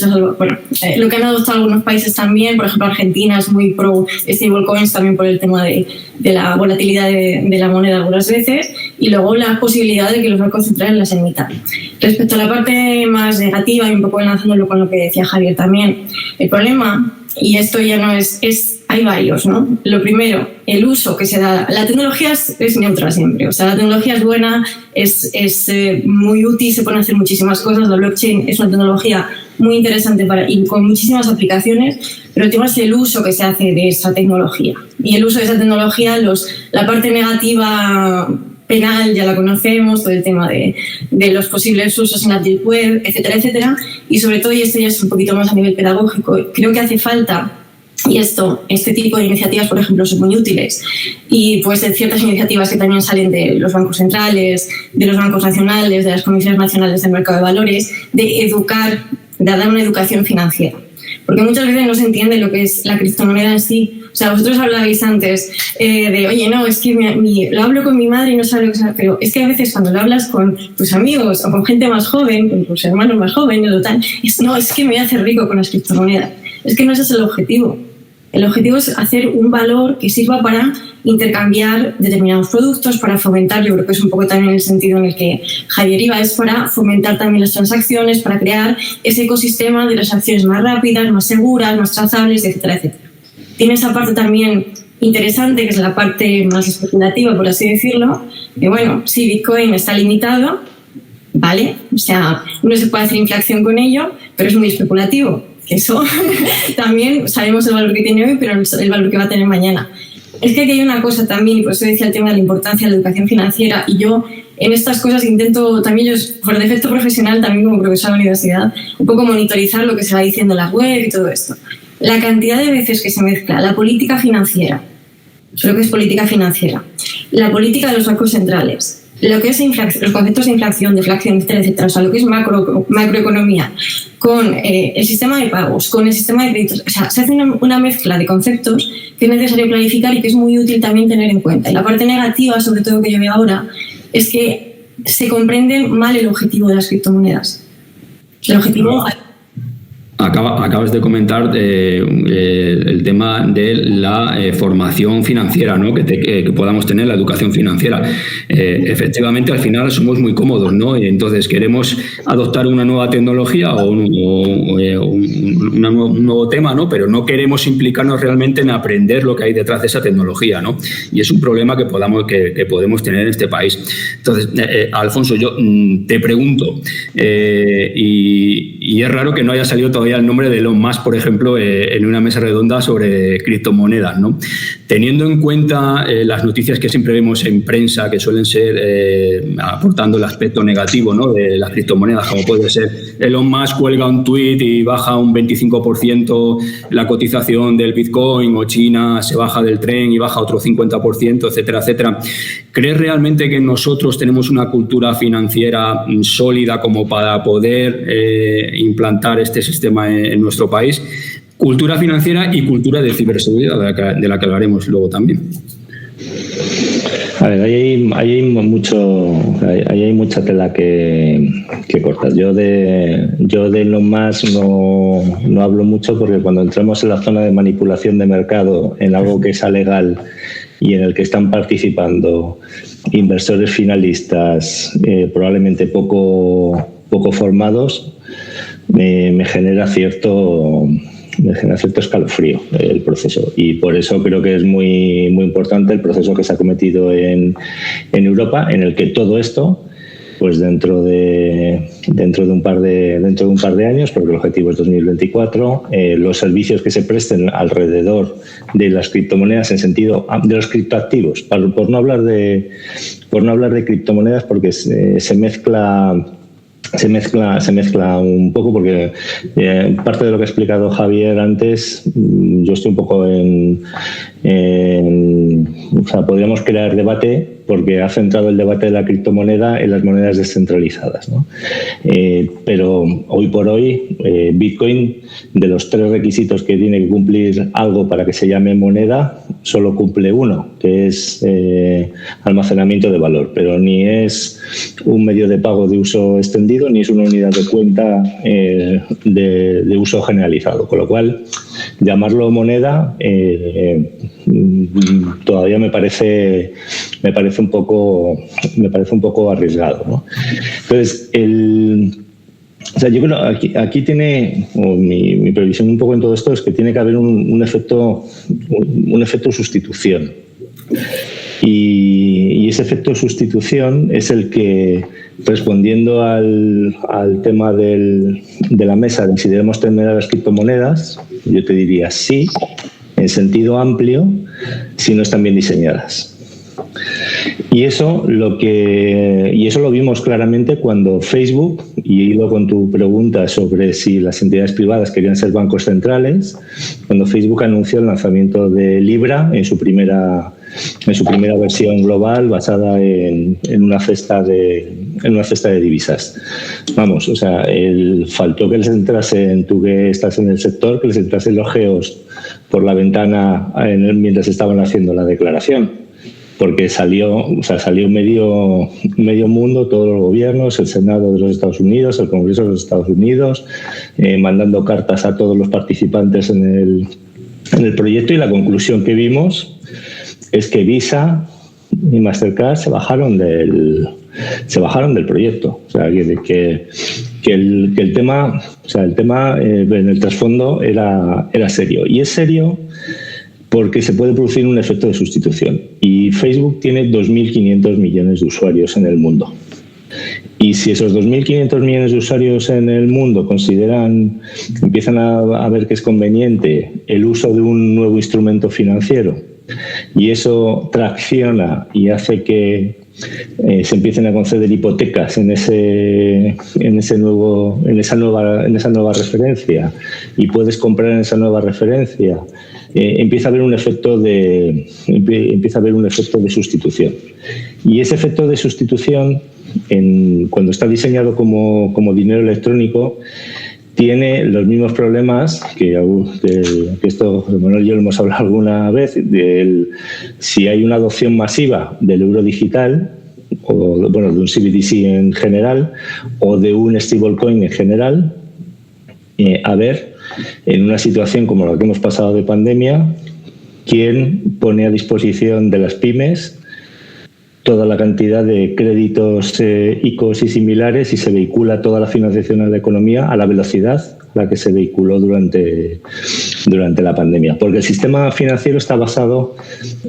lo que han adoptado algunos países también. Por ejemplo, Argentina es muy pro stablecoins también por el tema de la volatilidad de la moneda algunas veces, y luego la posibilidad de que los bancos centrales las emitan. Respecto a la parte más negativa, y un poco enlazándolo con lo que decía Javier también, el problema, y esto ya no hay varios, ¿no? Lo primero, el uso que se da. La tecnología es neutra siempre, o sea, la tecnología es buena, es muy útil, se pueden hacer muchísimas cosas. La blockchain es una tecnología muy interesante y con muchísimas aplicaciones, pero el tema es el uso que se hace de esa tecnología. Y el uso de esa tecnología, la parte negativa penal ya la conocemos, todo el tema de los posibles usos en la deep web, etcétera, etcétera. Y sobre todo, y esto ya es un poquito más a nivel pedagógico, creo que hace falta, y este tipo de iniciativas, por ejemplo, son muy útiles, y pues de ciertas iniciativas que también salen de los bancos centrales, de los bancos nacionales, de las comisiones nacionales del mercado de valores, de dar una educación financiera. Porque muchas veces no se entiende lo que es la criptomoneda en sí. O sea, vosotros hablabais antes de, oye, no, es que lo hablo con mi madre y no sabe lo que es, pero es que a veces cuando lo hablas con tus amigos o con gente más joven, con tus hermanos más jóvenes o tal, es que me voy a hacer rico con las criptomonedas. Es que no ese es el objetivo. El objetivo es hacer un valor que sirva para intercambiar determinados productos, para fomentar, yo creo que es un poco también el sentido en el que Javier iba, es para fomentar también las transacciones, para crear ese ecosistema de transacciones más rápidas, más seguras, más trazables, etcétera, etcétera. tiene esa parte también interesante, que es la parte más especulativa, por así decirlo, que bueno, sí, Bitcoin está limitado, ¿vale? O sea, no se puede hacer inflación con ello, pero es muy especulativo. Eso también sabemos el valor que tiene hoy, pero el valor que va a tener mañana. Es que aquí hay una cosa también, y por eso decía el tema de la importancia de la educación financiera, y yo en estas cosas intento también, yo por defecto profesional, también como profesora de la universidad, un poco monitorizar lo que se va diciendo en la web y todo esto. La cantidad de veces que se mezcla la política financiera, lo que es política financiera, la política de los bancos centrales, lo que es los conceptos de inflación, deflación, etcétera, o sea, lo que es macroeconomía, con el sistema de pagos, con el sistema de créditos, o sea, se hace una mezcla de conceptos que es necesario clarificar y que es muy útil también tener en cuenta. Y la parte negativa, sobre todo que yo veo ahora, es que se comprende mal el objetivo de las criptomonedas. El objetivo... Acabas de comentar el tema de la formación financiera, ¿no? Que podamos tener, la educación financiera. Efectivamente, al final somos muy cómodos, ¿no? Y entonces queremos adoptar una nueva tecnología o un nuevo tema, ¿no? Pero no queremos implicarnos realmente en aprender lo que hay detrás de esa tecnología, ¿no? Y es un problema que podemos tener en este país. Entonces, Alfonso, yo te pregunto, y es raro que no haya salido todavía el nombre de Elon Musk, por ejemplo, en una mesa redonda sobre criptomonedas, ¿no? Teniendo en cuenta las noticias que siempre vemos en prensa, que suelen ser aportando el aspecto negativo, ¿no? De las criptomonedas, como puede ser Elon Musk cuelga un tuit y baja un 25% la cotización del Bitcoin, o China se baja del tren y baja otro 50%, etcétera, etcétera. ¿Crees realmente que nosotros tenemos una cultura financiera sólida como para poder implantar este sistema en nuestro país? Cultura financiera y cultura de ciberseguridad, de la que hablaremos luego también. A ver, ahí hay mucha tela que cortar. Yo de Elon Musk no hablo mucho, porque cuando entramos en la zona de manipulación de mercado, en algo que es legal y en el que están participando inversores finalistas probablemente poco formados, me genera cierto escalofrío el proceso, y por eso creo que es muy importante el proceso que se ha cometido en Europa, en el que todo esto, pues dentro de un par de años, porque el objetivo es 2024, los servicios que se presten alrededor de las criptomonedas, en sentido de los criptoactivos, por no hablar de criptomonedas, porque se mezcla un poco, porque parte de lo que ha explicado Javier antes, yo estoy un poco o sea, podríamos crear debate, porque ha centrado el debate de la criptomoneda en las monedas descentralizadas, ¿no? Pero hoy por hoy, Bitcoin, de los 3 requisitos que tiene que cumplir algo para que se llame moneda, solo cumple uno, que es almacenamiento de valor, pero ni es un medio de pago de uso extendido, ni es una unidad de cuenta de uso generalizado, con lo cual llamarlo moneda todavía me parece un poco arriesgado, ¿no? Entonces, o sea, yo creo que aquí tiene, mi previsión un poco en todo esto es que tiene que haber un efecto sustitución. Y ese efecto de sustitución es el que, respondiendo al tema de la mesa de si debemos tener a las criptomonedas, yo te diría sí, en sentido amplio, si no están bien diseñadas. Y eso lo vimos claramente cuando Facebook, y hilo con tu pregunta sobre si las entidades privadas querían ser bancos centrales, cuando Facebook anunció el lanzamiento de Libra en su primera versión global, basada en una cesta de divisas. Vamos, o sea, faltó que les entrasen, tú que estás en el sector, que les entrasen los geos por la ventana mientras estaban haciendo la declaración, porque salió medio mundo, todos los gobiernos, el Senado de los Estados Unidos, el Congreso de los Estados Unidos, mandando cartas a todos los participantes en el proyecto, y la conclusión que vimos es que Visa y Mastercard se bajaron del proyecto. O sea, que el tema en el trasfondo era serio. Y es serio porque se puede producir un efecto de sustitución. Y Facebook tiene 2.500 millones de usuarios en el mundo. Y si esos 2.500 millones de usuarios en el mundo empiezan a ver que es conveniente el uso de un nuevo instrumento financiero, y eso tracciona y hace que se empiecen a conceder hipotecas en esa nueva referencia, y puedes comprar en esa nueva referencia, empieza a haber un efecto de sustitución. Y ese efecto de sustitución, cuando está diseñado como dinero electrónico, tiene los mismos problemas que esto, Manuel y yo lo hemos hablado alguna vez, si hay una adopción masiva del euro digital, o de un CBDC en general, o de un stablecoin en general, a ver, en una situación como la que hemos pasado de pandemia, quién pone a disposición de las pymes toda la cantidad de créditos ICOs y similares, y se vehicula toda la financiación a la economía a la velocidad a la que se vehiculó durante la pandemia. Porque el sistema financiero está basado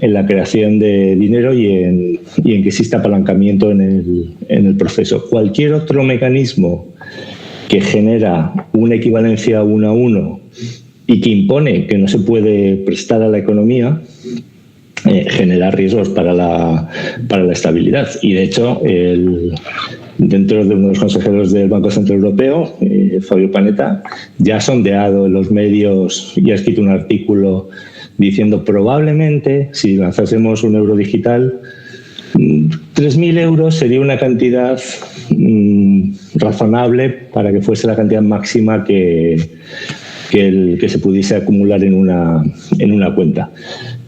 en la creación de dinero y en que exista apalancamiento en el proceso. Cualquier otro mecanismo que genera una equivalencia 1 a 1 y que impone que no se puede prestar a la economía, genera riesgos para la estabilidad. Y de hecho, dentro de uno de los consejeros del Banco Central Europeo, Fabio Panetta, ya ha sondeado en los medios y ha escrito un artículo diciendo probablemente si lanzásemos un euro digital, 3.000 euros sería una cantidad razonable para que fuese la cantidad máxima que se pudiese acumular en una cuenta.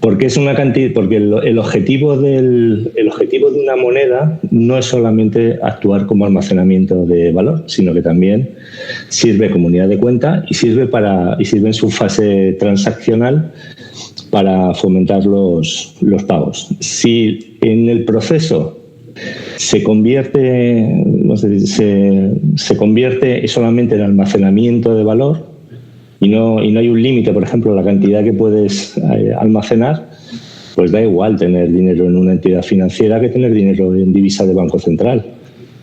Porque es una cantidad, porque el objetivo de una moneda no es solamente actuar como almacenamiento de valor, sino que también sirve como unidad de cuenta y sirve en su fase transaccional para fomentar los pagos. Si en el proceso se convierte solamente en almacenamiento de valor, y no hay un límite, por ejemplo, a la cantidad que puedes almacenar, pues da igual tener dinero en una entidad financiera que tener dinero en divisa de Banco Central.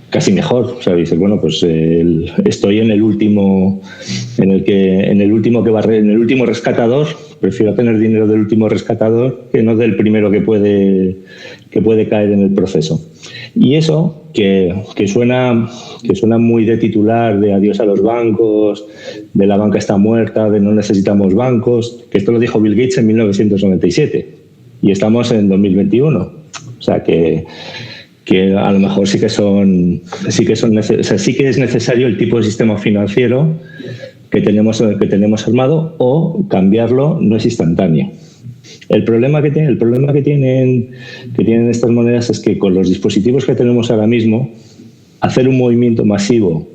Casi mejor. O sea, dices, bueno, pues estoy en el último rescatador. Prefiero tener dinero del último rescatador que no del primero que puede caer en el proceso. Y eso, que suena muy de titular, de adiós a los bancos, de la banca está muerta, de no necesitamos bancos, que esto lo dijo Bill Gates en 1997 y estamos en 2021. O sea que a lo mejor sí que es necesario el tipo de sistema financiero que tenemos armado, o cambiarlo no es instantáneo. El problema que tienen estas monedas es que con los dispositivos que tenemos ahora mismo, hacer un movimiento masivo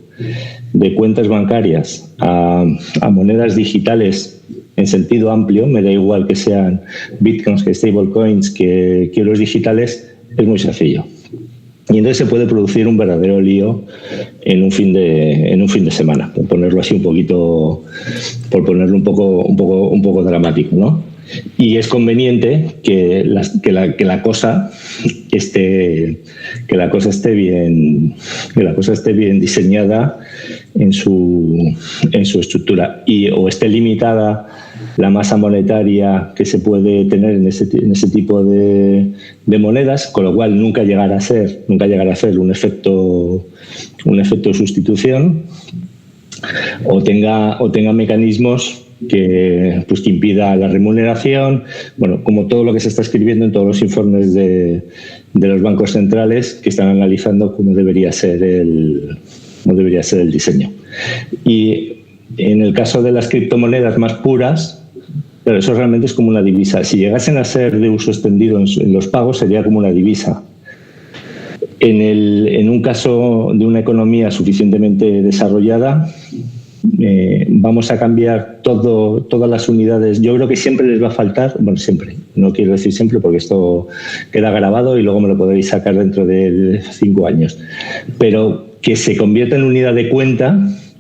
de cuentas bancarias a monedas digitales en sentido amplio, me da igual que sean bitcoins, que stablecoins, que euros digitales, es muy sencillo. Y entonces se puede producir un verdadero lío en un fin de semana, por ponerlo así un poquito, por ponerlo un poco dramático, ¿no? Y es conveniente que la cosa esté bien diseñada en su estructura, o esté limitada la masa monetaria que se puede tener en ese tipo de monedas, con lo cual nunca llegará a ser un efecto de sustitución, o tenga mecanismos que impida la remuneración, bueno, como todo lo que se está escribiendo en todos los informes de los bancos centrales que están analizando cómo debería ser el diseño. Y en el caso de las criptomonedas más puras, pero eso realmente es como una divisa. Si llegasen a ser de uso extendido en los pagos, sería como una divisa. En un caso de una economía suficientemente desarrollada, vamos a cambiar todas las unidades. Yo creo que siempre les va a faltar, bueno, siempre, no quiero decir siempre porque esto queda grabado y luego me lo podréis sacar dentro de 5 años, pero que se convierta en unidad de cuenta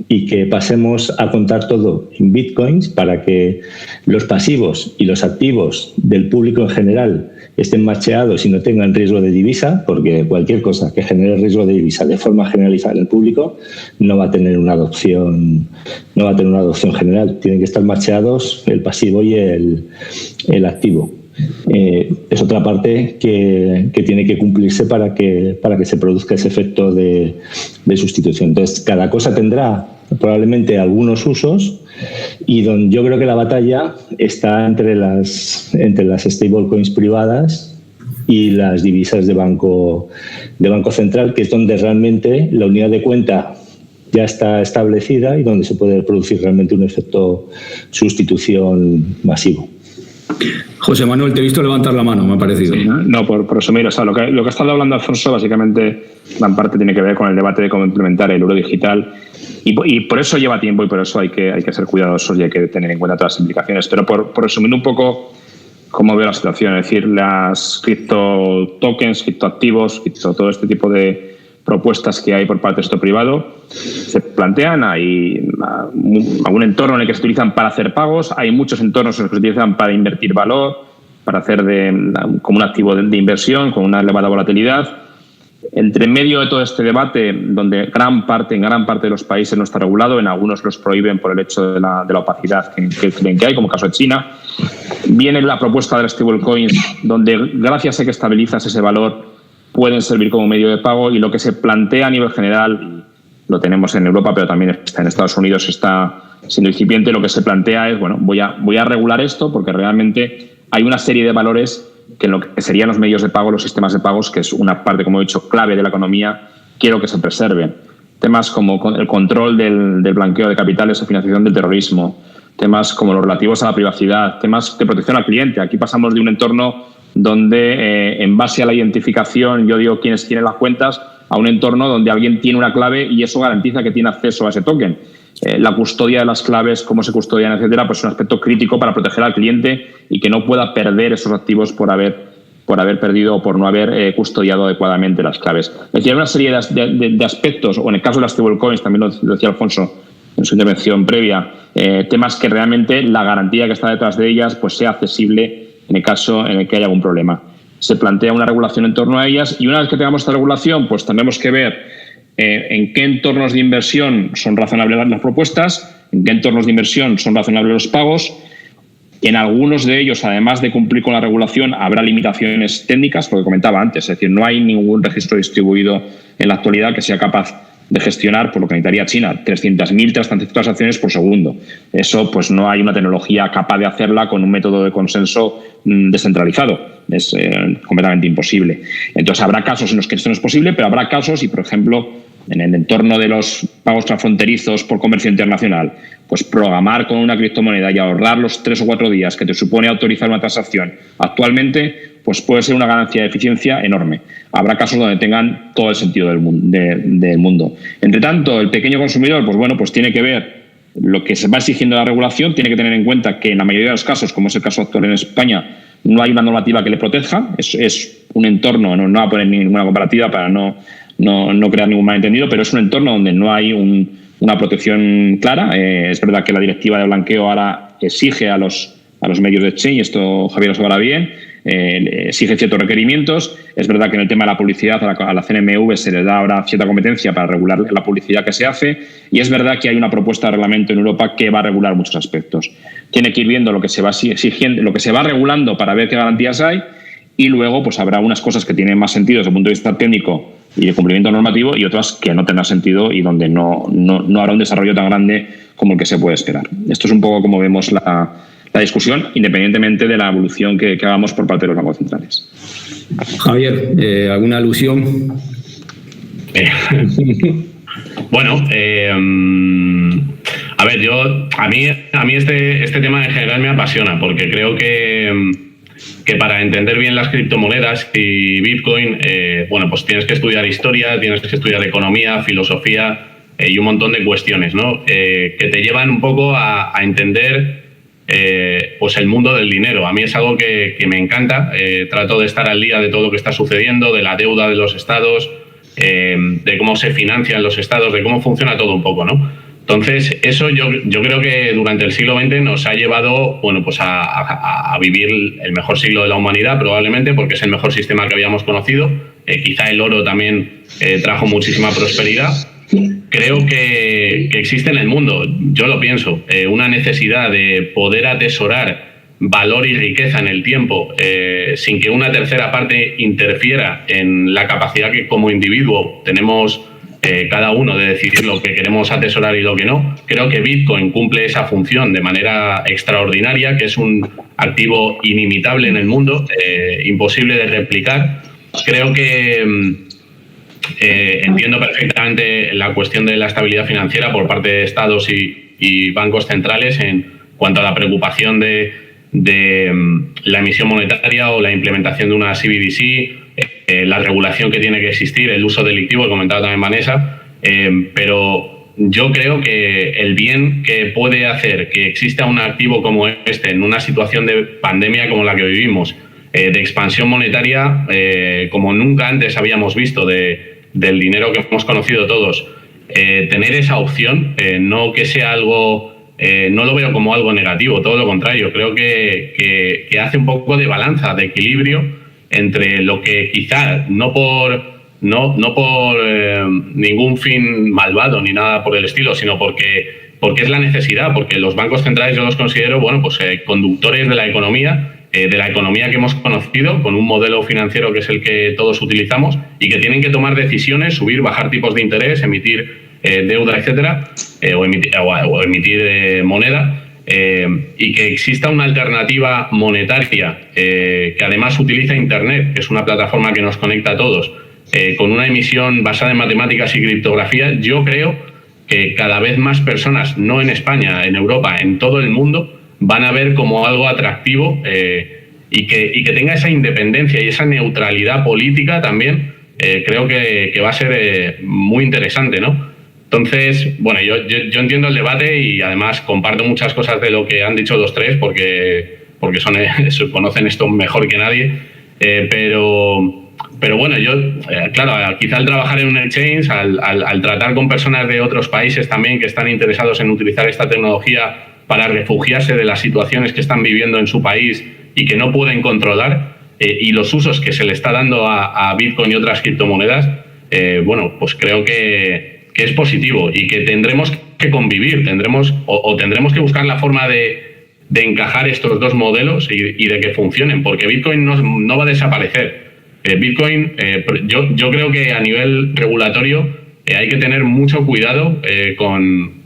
y que pasemos a contar todo en bitcoins para que los pasivos y los activos del público en general estén macheados y no tengan riesgo de divisa, porque cualquier cosa que genere riesgo de divisa de forma generalizada en el público no va a tener una adopción general. Tienen que estar macheados el pasivo y el activo. Es otra parte que tiene que cumplirse para que se produzca ese efecto de sustitución. Entonces, cada cosa tendrá probablemente algunos usos, y donde yo creo que la batalla está entre las stablecoins privadas y las divisas de banco central, que es donde realmente la unidad de cuenta ya está establecida y donde se puede producir realmente un efecto sustitución masivo. José Manuel, te he visto levantar la mano, me ha parecido. Sí, no, por resumir, o sea, lo que ha estado hablando Alfonso básicamente gran parte tiene que ver con el debate de cómo implementar el euro digital, y por eso lleva tiempo y por eso hay que ser cuidadosos y hay que tener en cuenta todas las implicaciones. Pero por resumir un poco cómo veo la situación, es decir, las cripto tokens, criptoactivos, todo este tipo de propuestas que hay por parte del sector privado se plantean. Hay algún entorno en el que se utilizan para hacer pagos, hay muchos entornos en los que se utilizan para invertir valor, para hacer como un activo de inversión con una elevada volatilidad. Entre medio de todo este debate, donde en gran parte de los países no está regulado, en algunos los prohíben por el hecho de la opacidad que creen que hay, como el caso de China, viene la propuesta de las stablecoins, donde gracias a que estabilizas ese valor pueden servir como medio de pago, y lo que se plantea a nivel general, lo tenemos en Europa, pero también está en Estados Unidos, está siendo incipiente, lo que se plantea es, bueno, voy a regular esto porque realmente hay una serie de valores que en lo que serían los medios de pago, los sistemas de pagos, que es una parte, como he dicho, clave de la economía, quiero que se preserven. Temas como el control del blanqueo de capitales o financiación del terrorismo, temas como los relativos a la privacidad, temas de protección al cliente. Aquí pasamos de un entorno donde, en base a la identificación, yo digo quiénes tienen las cuentas, a un entorno donde alguien tiene una clave y eso garantiza que tiene acceso a ese token. La custodia de las claves, cómo se custodian, etcétera, pues es un aspecto crítico para proteger al cliente y que no pueda perder esos activos por haber perdido o por no haber custodiado adecuadamente las claves. Es decir, hay una serie de aspectos, o en el caso de las stablecoins, también lo decía Alfonso en su intervención previa, temas que realmente la garantía que está detrás de ellas pues sea accesible en el caso en el que haya algún problema. Se plantea una regulación en torno a ellas, y una vez que tengamos esta regulación, pues tendremos que ver en qué entornos de inversión son razonables las propuestas, en qué entornos de inversión son razonables los pagos. En algunos de ellos, además de cumplir con la regulación, habrá limitaciones técnicas, lo que comentaba antes, es decir, no hay ningún registro distribuido en la actualidad que sea capaz de gestionar, por lo que necesitaría China, 300.000 transacciones por segundo. Eso, pues no hay una tecnología capaz de hacerla con un método de consenso descentralizado. Es completamente imposible. Entonces, habrá casos en los que esto no es posible, pero habrá casos, y por ejemplo, en el entorno de los pagos transfronterizos por comercio internacional, pues programar con una criptomoneda y ahorrar los 3 o 4 días que te supone autorizar una transacción actualmente, pues puede ser una ganancia de eficiencia enorme. Habrá casos donde tengan todo el sentido del mundo. Entre tanto, el pequeño consumidor, pues bueno, pues tiene que ver lo que se va exigiendo la regulación, tiene que tener en cuenta que en la mayoría de los casos, como es el caso actual en España, no hay una normativa que le proteja. Es un entorno, no va a poner ninguna comparativa para no crear ningún malentendido, pero es un entorno donde no hay una protección clara. Es verdad que la directiva de blanqueo ahora exige a los medios de exchange, esto Javier lo sabrá bien, exige ciertos requerimientos. Es verdad que en el tema de la publicidad a la CNMV se le da ahora cierta competencia para regular la publicidad que se hace, y es verdad que hay una propuesta de reglamento en Europa que va a regular muchos aspectos. Tiene que ir viendo lo que se va exigiendo, lo que se va regulando para ver qué garantías hay, y luego pues habrá unas cosas que tienen más sentido desde el punto de vista técnico y de cumplimiento normativo, y otras que no tendrán sentido y donde no habrá un desarrollo tan grande como el que se puede esperar. Esto es un poco como vemos la discusión, independientemente de la evolución que hagamos por parte de los bancos centrales. Javier, ¿alguna alusión? Bueno, a ver, a mí este tema en general me apasiona, porque creo que para entender bien las criptomonedas y Bitcoin, bueno, pues tienes que estudiar historia, tienes que estudiar economía, filosofía y un montón de cuestiones, ¿no? Que te llevan un poco a entender pues el mundo del dinero. A mí es algo que me encanta. Trato de estar al día de todo lo que está sucediendo, de la deuda de los estados, de cómo se financian los estados, de cómo funciona todo un poco, ¿no? Entonces, eso yo creo que durante el siglo XX nos ha llevado, bueno, pues a vivir el mejor siglo de la humanidad, probablemente, porque es el mejor sistema que habíamos conocido. Quizá el oro también trajo muchísima prosperidad. Creo que existe en el mundo, yo lo pienso, una necesidad de poder atesorar valor y riqueza en el tiempo sin que una tercera parte interfiera en la capacidad que como individuo tenemos cada uno de decidir lo que queremos atesorar y lo que no. Creo que Bitcoin cumple esa función de manera extraordinaria, que es un activo inimitable en el mundo, imposible de replicar. Creo que entiendo perfectamente la cuestión de la estabilidad financiera por parte de estados y bancos centrales en cuanto a la preocupación de la emisión monetaria o la implementación de una CBDC, la regulación que tiene que existir, el uso delictivo, que comentaba también Vanessa, pero yo creo que el bien que puede hacer que exista un activo como este en una situación de pandemia como la que vivimos, de expansión monetaria como nunca antes habíamos visto del dinero que hemos conocido todos, tener esa opción, no que sea algo... no lo veo como algo negativo, todo lo contrario. Creo que hace un poco de balanza, de equilibrio entre lo que quizá no por ningún fin malvado ni nada por el estilo, sino porque es la necesidad, porque los bancos centrales yo los considero, bueno, pues conductores de la economía que hemos conocido, con un modelo financiero que es el que todos utilizamos y que tienen que tomar decisiones, subir, bajar tipos de interés, emitir deuda, etcétera, o emitir moneda, y que exista una alternativa monetaria que además utiliza Internet, que es una plataforma que nos conecta a todos, con una emisión basada en matemáticas y criptografía. Yo creo que cada vez más personas, no en España, en Europa, en todo el mundo, van a ver como algo atractivo y que tenga esa independencia y esa neutralidad política también. Creo que va a ser muy interesante, ¿no? Entonces, bueno, yo entiendo el debate y además comparto muchas cosas de lo que han dicho los tres porque conocen esto mejor que nadie, pero bueno, claro, quizá al trabajar en un exchange, al tratar con personas de otros países también que están interesados en utilizar esta tecnología para refugiarse de las situaciones que están viviendo en su país y que no pueden controlar, y los usos que se le está dando a Bitcoin y otras criptomonedas, bueno, pues creo que es positivo y que tendremos que convivir, tendremos que buscar la forma de encajar estos dos modelos y de que funcionen, porque Bitcoin no va a desaparecer. Bitcoin, yo creo que a nivel regulatorio hay que tener mucho cuidado con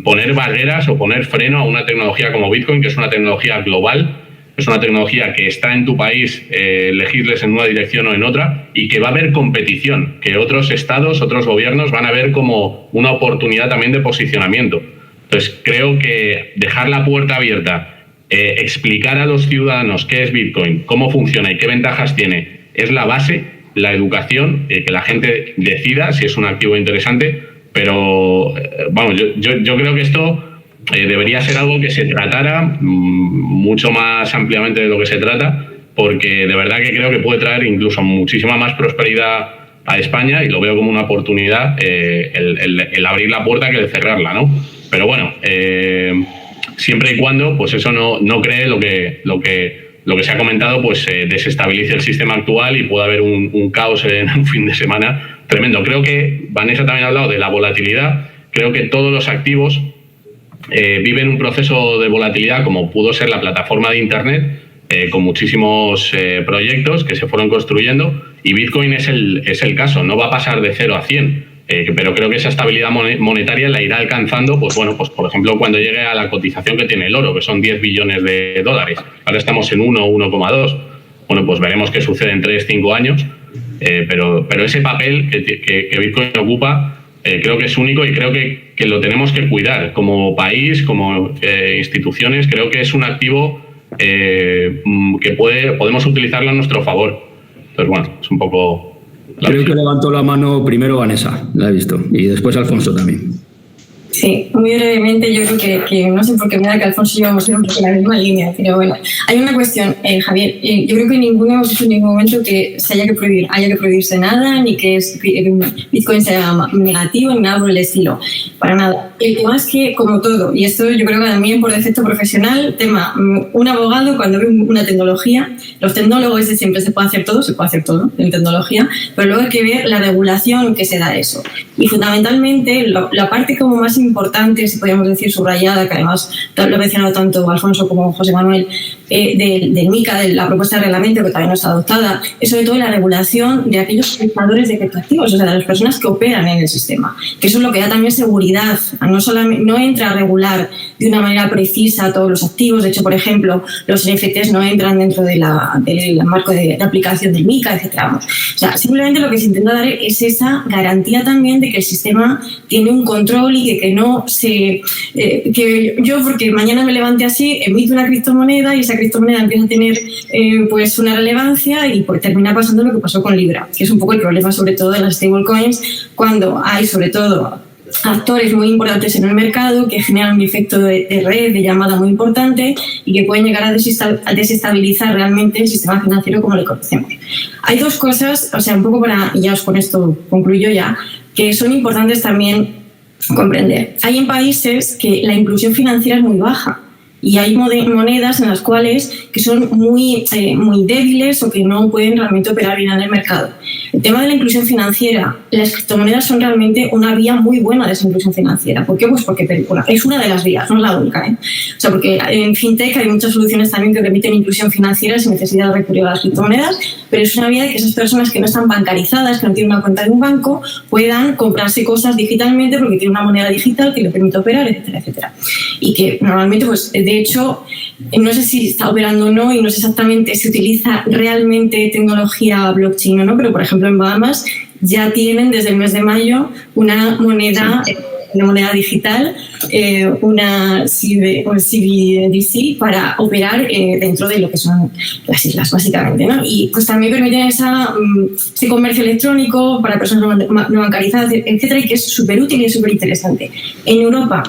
poner barreras o poner freno a una tecnología como Bitcoin, que es una tecnología global, es una tecnología que está en tu país, legisles en una dirección o en otra, y que va a haber competición, que otros estados, otros gobiernos van a ver como una oportunidad también de posicionamiento. Entonces, creo que dejar la puerta abierta, explicar a los ciudadanos qué es Bitcoin, cómo funciona y qué ventajas tiene, es la base, la educación, que la gente decida si es un activo interesante, pero vamos, yo creo que esto debería ser algo que se tratara mucho más ampliamente de lo que se trata, porque de verdad que creo que puede traer incluso muchísima más prosperidad a España, y lo veo como una oportunidad el abrir la puerta que el cerrarla, ¿no? Pero bueno, siempre y cuando pues eso no cree lo que se ha comentado, pues desestabilice el sistema actual y pueda haber un caos en un fin de semana tremendo. Creo que Vanessa también ha hablado de la volatilidad. Creo que todos los activos viven un proceso de volatilidad, como pudo ser la plataforma de Internet, con muchísimos proyectos que se fueron construyendo, y Bitcoin es el caso. No va a pasar de 0 a 100, pero creo que esa estabilidad monetaria la irá alcanzando, pues bueno, pues por ejemplo cuando llegue a la cotización que tiene el oro, que son 10 billones de dólares. Ahora estamos en 1,2. Bueno, pues veremos qué sucede en 3-5 años, pero ese papel que Bitcoin ocupa, creo que es único, y creo que lo tenemos que cuidar como país, como instituciones. Creo que es un activo que podemos utilizarlo a nuestro favor. Entonces, bueno, es un poco... Creo que levantó la mano primero Vanessa, la he visto, y después Alfonso también. Sí, muy brevemente, yo creo que no sé por qué me da que Alfonso y yo vamos a ir un poco en la misma línea, pero bueno, hay una cuestión, Javier, yo creo que ninguno hemos dicho en ningún momento que se haya que prohibirse nada, ni que Bitcoin sea negativo, ni nada por el estilo, para nada. El tema es que, como todo, y esto yo creo que también por defecto profesional, un abogado cuando ve una tecnología, los tecnólogos de siempre se puede hacer todo en tecnología, pero luego hay que ver la regulación que se da a eso. Y fundamentalmente, la parte como más importante, si podríamos decir subrayada, que además lo ha mencionado tanto Alfonso como José Manuel, del MiCA, de la propuesta de reglamento que todavía no está adoptada, es sobre todo la regulación de aquellos prestadores de criptoactivos, o sea, de las personas que operan en el sistema, que eso es lo que da también seguridad, no entra a regular de una manera precisa todos los activos. De hecho, por ejemplo, los NFTs no entran dentro del marco de aplicación del MiCA, etc. O sea, simplemente lo que se intenta dar es esa garantía también de que el sistema tiene un control y que no se... que yo, porque mañana me levante así, emito una criptomoneda y esa criptomoneda empieza a tener pues una relevancia y pues termina pasando lo que pasó con Libra, que es un poco el problema sobre todo de las stablecoins, cuando hay sobre todo actores muy importantes en el mercado que generan un efecto de red, de llamada muy importante y que pueden llegar a desestabilizar realmente el sistema financiero como lo conocemos. Hay dos cosas, o sea, un poco y ya con esto concluyo ya, que son importantes también comprender. Hay en países que la inclusión financiera es muy baja y hay monedas en las cuales que son muy débiles o que no pueden realmente operar bien en el mercado. El tema de la inclusión financiera, las criptomonedas son realmente una vía muy buena de esa inclusión financiera. ¿Por qué? Pues porque es una de las vías, no es la única, ¿eh? O sea, porque en FinTech hay muchas soluciones también que permiten inclusión financiera sin necesidad de recurrir a las criptomonedas, pero es una vía de que esas personas que no están bancarizadas, que no tienen una cuenta de un banco, puedan comprarse cosas digitalmente porque tienen una moneda digital que le permite operar, etcétera, etcétera. Y que normalmente, pues, de hecho, no sé si está operando o no y no sé exactamente si utiliza realmente tecnología blockchain o no, pero por ejemplo en Bahamas ya tienen desde el mes de mayo una moneda digital, una CBDC para operar dentro de lo que son las islas básicamente, ¿no? Y pues también permiten ese comercio electrónico para personas no bancarizadas, etcétera, y que es súper útil y es súper interesante. En Europa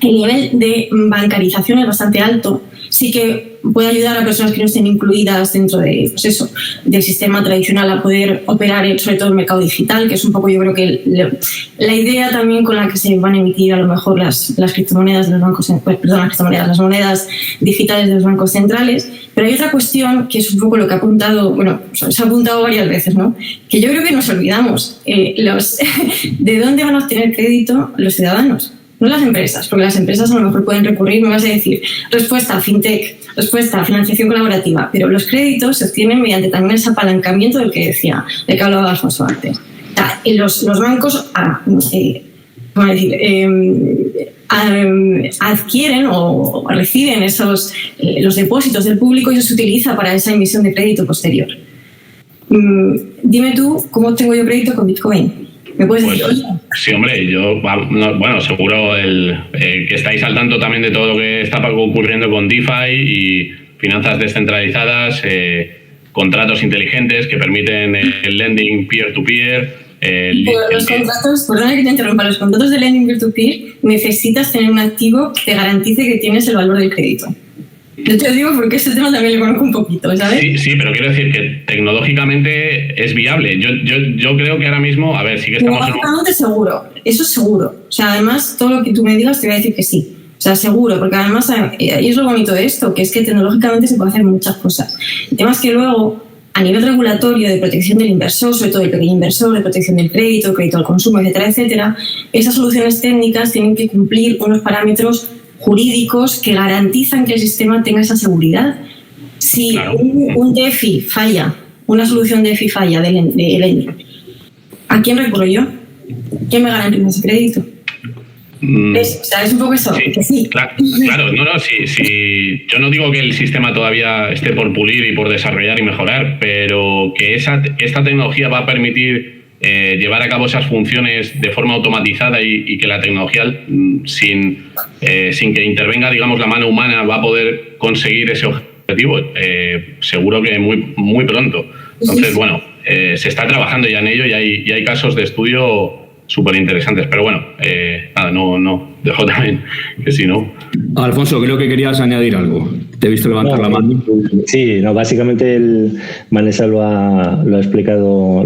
el nivel de bancarización es bastante alto, sí que puede ayudar a personas que no estén incluidas dentro de, pues eso, del sistema tradicional a poder operar sobre todo el mercado digital, que es un poco, yo creo que la idea también con la que se van a emitir a lo mejor las criptomonedas de los bancos, las monedas digitales de los bancos centrales. Pero hay otra cuestión que es un poco lo que ha apuntado, bueno, se ha apuntado varias veces, ¿no? Que yo creo que nos olvidamos, de dónde van a obtener crédito los ciudadanos. No las empresas, porque las empresas a lo mejor pueden recurrir, me vas a decir, respuesta a fintech, respuesta a financiación colaborativa, pero los créditos se obtienen mediante también ese apalancamiento del que hablaba Alfonso antes. Los bancos adquieren o reciben los depósitos del público y eso se utiliza para esa emisión de crédito posterior. Dime tú, ¿cómo tengo yo crédito con Bitcoin? ¿Me puedes decir? Sí, hombre, seguro que estáis al tanto también de todo lo que está ocurriendo con DeFi y finanzas descentralizadas, contratos inteligentes que permiten el lending peer-to-peer. Perdona que te interrumpa, los contratos de lending peer-to-peer necesitas tener un activo que te garantice que tienes el valor del crédito. Yo te lo digo porque ese tema también lo conozco un poquito, ¿sabes? Sí, pero quiero decir que tecnológicamente es viable. Yo creo que ahora mismo, a ver, sí que estamos... Tecnológicamente seguro, eso es seguro. O sea, además, todo lo que tú me digas te voy a decir que sí. O sea, seguro, porque además, y es lo bonito de esto, que es que tecnológicamente se puede hacer muchas cosas. El tema es que luego, a nivel regulatorio de protección del inversor, sobre todo el pequeño inversor, de protección del crédito al consumo, etcétera, etcétera, esas soluciones técnicas tienen que cumplir unos parámetros jurídicos que garantizan que el sistema tenga esa seguridad. Si claro, un DeFi falla, una solución DeFi falla de lending, ¿a quién recurro yo? ¿Quién me garantiza ese crédito? Es un poco eso. Sí, que sí. Claro, sí. Yo no digo que el sistema todavía esté por pulir y por desarrollar y mejorar, pero que esta tecnología va a permitir llevar a cabo esas funciones de forma automatizada y que la tecnología, sin que intervenga, digamos, la mano humana, va a poder conseguir ese objetivo, seguro que muy, muy pronto. Entonces, bueno, se está trabajando ya en ello y hay casos de estudio súper interesantes. Pero bueno, nada, no, dejo también que si no... Alfonso, creo que querías añadir algo. Te he visto levantar la mano. Sí, básicamente Vanessa lo ha explicado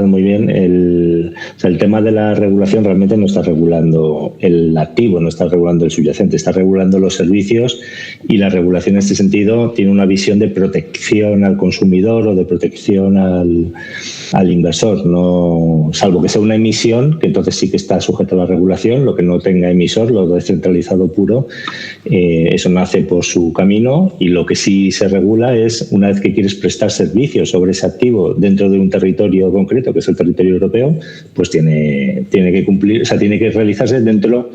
muy bien. El tema de la regulación realmente no está regulando el activo, no está regulando el subyacente, está regulando los servicios, y la regulación en este sentido tiene una visión de protección al consumidor o de protección al inversor, no, salvo que sea una emisión, que entonces sí que está sujeto a la regulación. Lo que no tenga emisor, lo descentralizado puro, eso nace por su camino, y lo que sí se regula es, una vez que quieres prestar servicios sobre ese activo dentro de un territorio concreto, que es el territorio europeo, pues tiene que cumplir, o sea, tiene que realizarse dentro,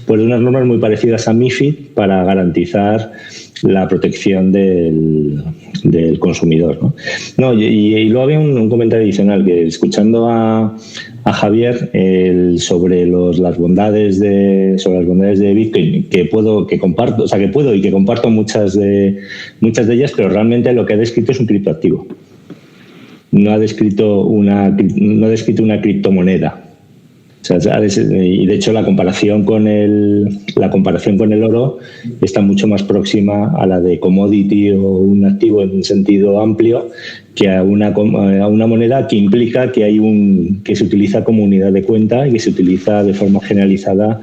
pues, de unas normas muy parecidas a MiFID para garantizar la protección del consumidor, ¿no? Y luego había un comentario adicional, que escuchando a Javier sobre las bondades de Bitcoin, que comparto muchas de ellas, pero realmente lo que ha descrito es un criptoactivo. No ha descrito una criptomoneda. O sea, y de hecho la comparación con el oro está mucho más próxima a la de commodity o un activo en un sentido amplio, que a una moneda que implica que se utiliza como unidad de cuenta y que se utiliza de forma generalizada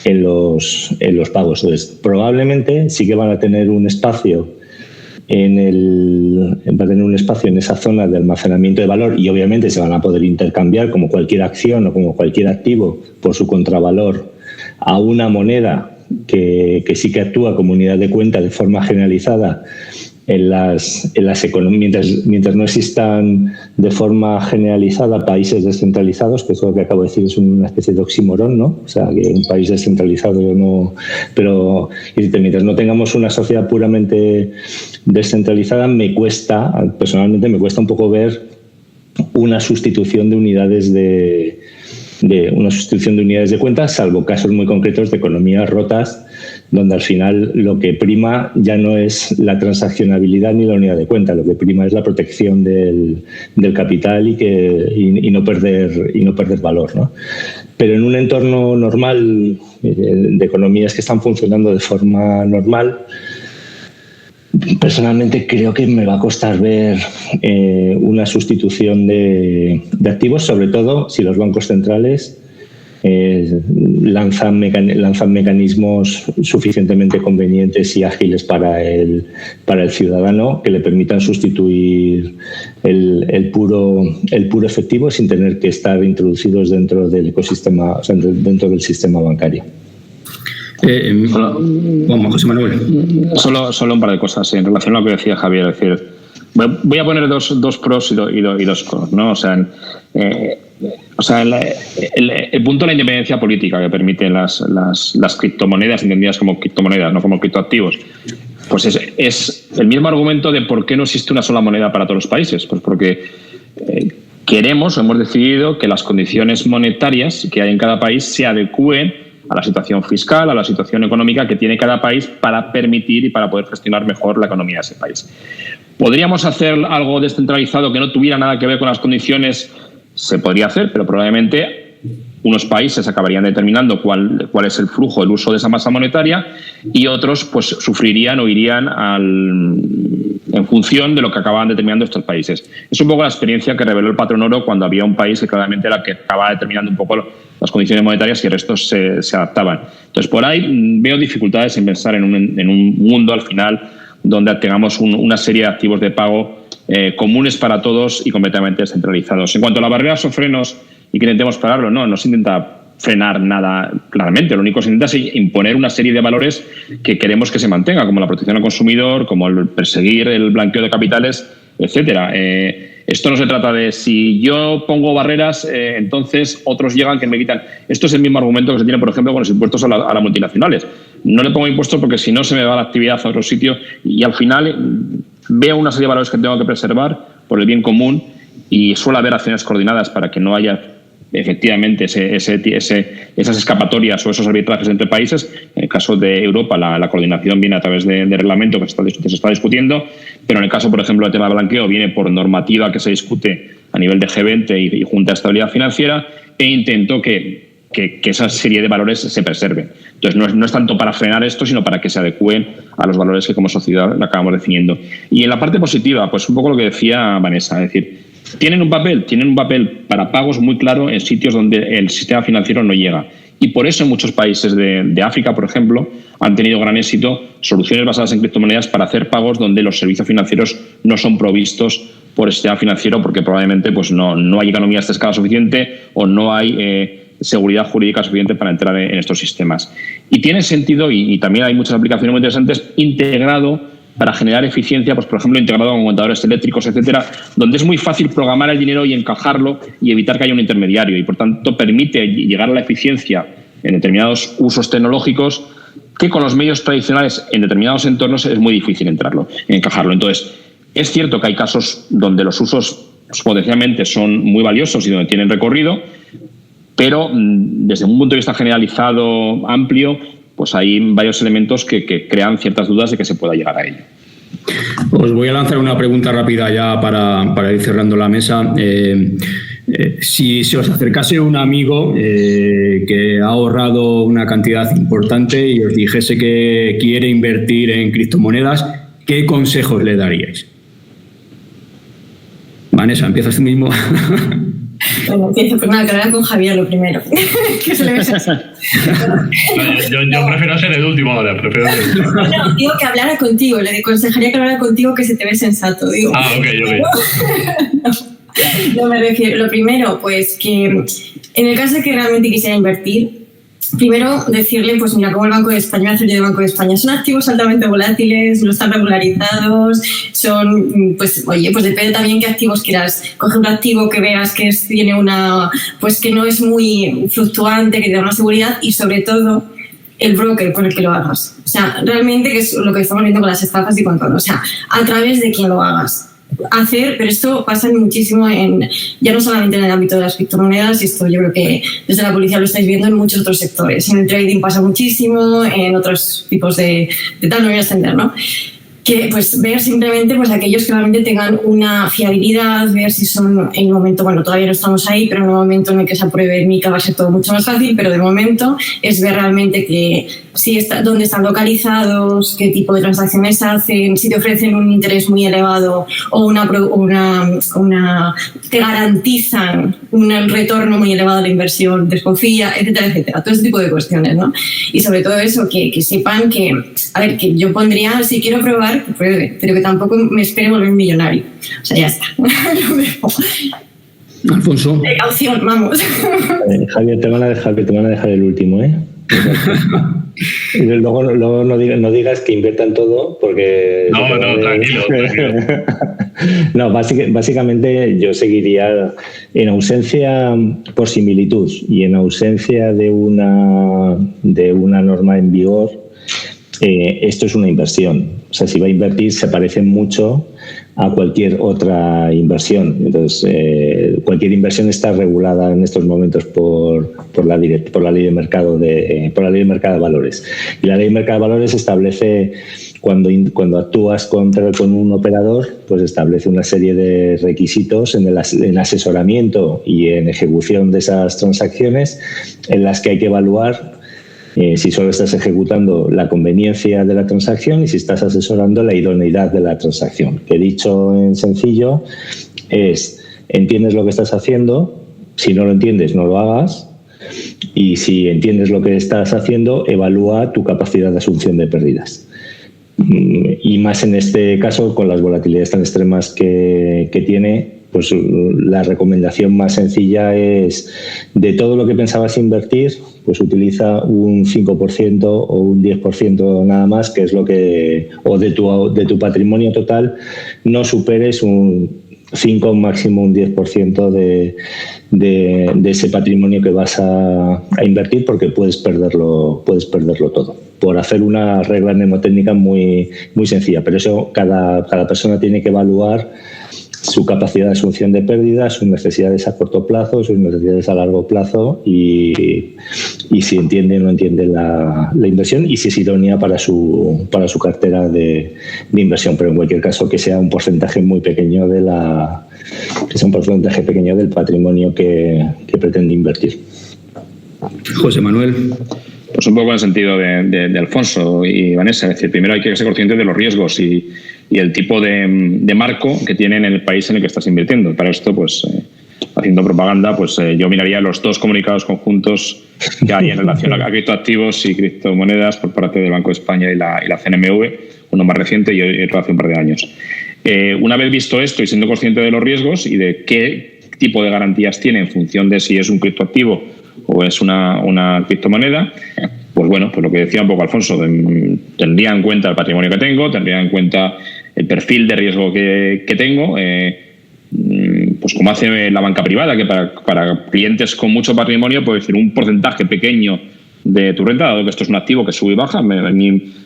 en los pagos. Entonces, probablemente sí que van a tener un espacio en esa zona de almacenamiento de valor, y obviamente se van a poder intercambiar como cualquier acción o como cualquier activo por su contravalor a una moneda que sí que actúa como unidad de cuenta de forma generalizada en las economías, mientras no existan de forma generalizada países descentralizados, que eso lo que acabo de decir es una especie de oxímoron, ¿no? O sea, que un país descentralizado no... Pero mientras no tengamos una sociedad puramente descentralizada, personalmente me cuesta un poco ver una sustitución de unidades de cuentas, salvo casos muy concretos de economías rotas, donde al final lo que prima ya no es la transaccionabilidad ni la unidad de cuenta, lo que prima es la protección del capital y no perder valor, ¿no? Pero en un entorno normal, de economías que están funcionando de forma normal, personalmente creo que me va a costar ver una sustitución de activos, sobre todo si los bancos centrales lanzan mecanismos suficientemente convenientes y ágiles para el ciudadano, que le permitan sustituir el puro efectivo sin tener que estar introducidos dentro del ecosistema, o sea, dentro del sistema bancario. José Manuel. Solo un par de cosas en relación a lo que decía Javier. Es decir, voy a poner dos pros y dos cons, ¿no? O sea, el punto de la independencia política que permiten las criptomonedas, entendidas como criptomonedas, no como criptoactivos, pues es el mismo argumento de por qué no existe una sola moneda para todos los países. Pues porque hemos decidido que las condiciones monetarias que hay en cada país se adecúen a la situación fiscal, a la situación económica que tiene cada país, para permitir y para poder gestionar mejor la economía de ese país. ¿Podríamos hacer algo descentralizado que no tuviera nada que ver con las condiciones? Se podría hacer, pero probablemente unos países acabarían determinando cuál es el flujo, el uso de esa masa monetaria, y otros pues sufrirían o irían en función de lo que acababan determinando estos países. Es un poco la experiencia que reveló el patrón oro cuando había un país que claramente era el que acababa determinando un poco las condiciones monetarias y el resto se adaptaban. Entonces, por ahí veo dificultades en pensar en un mundo al final donde tengamos una serie de activos de pago comunes para todos y completamente descentralizados. En cuanto a las barreras o frenos y que intentemos pararlo, no se intenta frenar nada claramente. Lo único que se intenta es imponer una serie de valores que queremos que se mantenga, como la protección al consumidor, como el perseguir el blanqueo de capitales, etcétera. Esto no se trata de si yo pongo barreras, entonces otros llegan que me quitan. Esto es el mismo argumento que se tiene, por ejemplo, con los impuestos a las multinacionales. No le pongo impuestos porque si no se me va la actividad a otro sitio, y al final veo una serie de valores que tengo que preservar por el bien común, y suele haber acciones coordinadas para que no haya efectivamente esas escapatorias o esos arbitrajes entre países. En el caso de Europa, la coordinación viene a través de reglamento que se está discutiendo, pero en el caso, por ejemplo, del tema de blanqueo, viene por normativa que se discute a nivel de G20 y Junta de Estabilidad Financiera, e intento que esa serie de valores se preserve. Entonces, no es tanto para frenar esto, sino para que se adecúen a los valores que como sociedad acabamos definiendo. Y en la parte positiva, pues un poco lo que decía Vanessa, es decir, tienen un papel para pagos muy claro en sitios donde el sistema financiero no llega. Y por eso en muchos países de África, por ejemplo, han tenido gran éxito soluciones basadas en criptomonedas para hacer pagos donde los servicios financieros no son provistos por el sistema financiero, porque probablemente pues no hay economías de escala suficiente o no hay seguridad jurídica suficiente para entrar en estos sistemas. Y tiene sentido, y también hay muchas aplicaciones muy interesantes, integrado para generar eficiencia, pues por ejemplo, integrado con contadores eléctricos, etcétera, donde es muy fácil programar el dinero y encajarlo y evitar que haya un intermediario, y por tanto permite llegar a la eficiencia en determinados usos tecnológicos que con los medios tradicionales en determinados entornos es muy difícil encajarlo. Entonces, es cierto que hay casos donde los usos potencialmente son muy valiosos y donde tienen recorrido, pero desde un punto de vista generalizado, amplio, pues hay varios elementos que crean ciertas dudas de que se pueda llegar a ello. Os voy a lanzar una pregunta rápida ya para ir cerrando la mesa. Si se os acercase un amigo que ha ahorrado una cantidad importante y os dijese que quiere invertir en criptomonedas, ¿qué consejos le daríais? Vanessa, empiezas tú mismo. Bueno, empiezo por una carrera con Javier lo primero. Que se le ve así. Yo prefiero ser el último ahora. No, digo que hablara contigo. Le aconsejaría que hablara contigo, que se te ve sensato. Digo. Ok. No me refiero. Lo primero, pues que en el caso de que realmente quisiera invertir, primero decirle, pues mira, como el Banco de España, el de Banco de España, son activos altamente volátiles, no están regularizados, son, pues oye, pues depende también qué activos quieras. Coge un activo que veas que tiene una, pues que no es muy fluctuante, que te da una seguridad, y sobre todo el broker con el que lo hagas. O sea, realmente, que es lo que estamos viendo con las estafas y con todo. O sea, a través de quien lo hagas. Pero esto pasa muchísimo ya no solamente en el ámbito de las criptomonedas, y esto yo creo que desde la policía lo estáis viendo en muchos otros sectores. En el trading pasa muchísimo, en otros tipos de tal, no voy a extender, ¿no? Que pues ver simplemente pues aquellos que realmente tengan una fiabilidad, ver si son en el momento, bueno, todavía no estamos ahí, pero en el momento en el que se apruebe el MiCA va a ser todo mucho más fácil, pero de momento es ver realmente que dónde están localizados, qué tipo de transacciones hacen, si te ofrecen un interés muy elevado o te garantizan un retorno muy elevado a la inversión, desconfía, etcétera, etcétera. Todo ese tipo de cuestiones, ¿no? Y sobre todo eso, que sepan que, a ver, que yo pondría, si quiero probar, que pruebe, pero que tampoco me espere volver millonario. O sea, ya está. Alfonso. Precaución, vamos. Javier, te van a dejar el último, ¿eh? Y luego no digas que inviertan todo, porque... No, tranquilo. No, básicamente yo seguiría en ausencia, por similitud, y en ausencia de una norma en vigor. Esto es una inversión. O sea, si va a invertir, se parece mucho a cualquier otra inversión. Entonces, cualquier inversión está regulada en estos momentos por la ley de mercado de valores. Y la ley de mercado de valores establece, cuando actúas con un operador, pues establece una serie de requisitos en asesoramiento y en ejecución de esas transacciones, en las que hay que evaluar si solo estás ejecutando la conveniencia de la transacción y si estás asesorando la idoneidad de la transacción. Que dicho en sencillo es: entiendes lo que estás haciendo, si no lo entiendes no lo hagas, y si entiendes lo que estás haciendo, evalúa tu capacidad de asunción de pérdidas. Y más en este caso, con las volatilidades tan extremas que tiene, pues la recomendación más sencilla es: de todo lo que pensabas invertir, pues utiliza un 5% o un 10% nada más, que es lo que, o de tu patrimonio total, no superes un 5, máximo un 10% de ese patrimonio que vas a invertir, porque puedes perderlo todo, por hacer una regla mnemotécnica muy, muy sencilla. Pero eso cada persona tiene que evaluar su capacidad de asunción de pérdidas, sus necesidades a corto plazo, sus necesidades a largo plazo y si entiende o no entiende la inversión y si es idónea para su cartera de inversión. Pero en cualquier caso que sea un porcentaje muy pequeño del patrimonio que pretende invertir. José Manuel. Pues un poco en el sentido de Alfonso y Vanessa. Es decir, primero hay que ser consciente de los riesgos y el tipo de marco que tienen en el país en el que estás invirtiendo. Para esto, pues, haciendo propaganda, pues yo miraría los 2 comunicados conjuntos que hay en relación a criptoactivos y criptomonedas por parte del Banco de España y la CNMV, uno más reciente y otro hace un par de años. Una vez visto esto y siendo consciente de los riesgos y de qué tipo de garantías tiene en función de si es un criptoactivo o es una criptomoneda, pues bueno, pues lo que decía un poco Alfonso, tendría en cuenta el patrimonio que tengo, tendría en cuenta el perfil de riesgo que tengo, pues como hace la banca privada, que para clientes con mucho patrimonio puede decir un porcentaje pequeño de tu renta, dado que esto es un activo que sube y baja.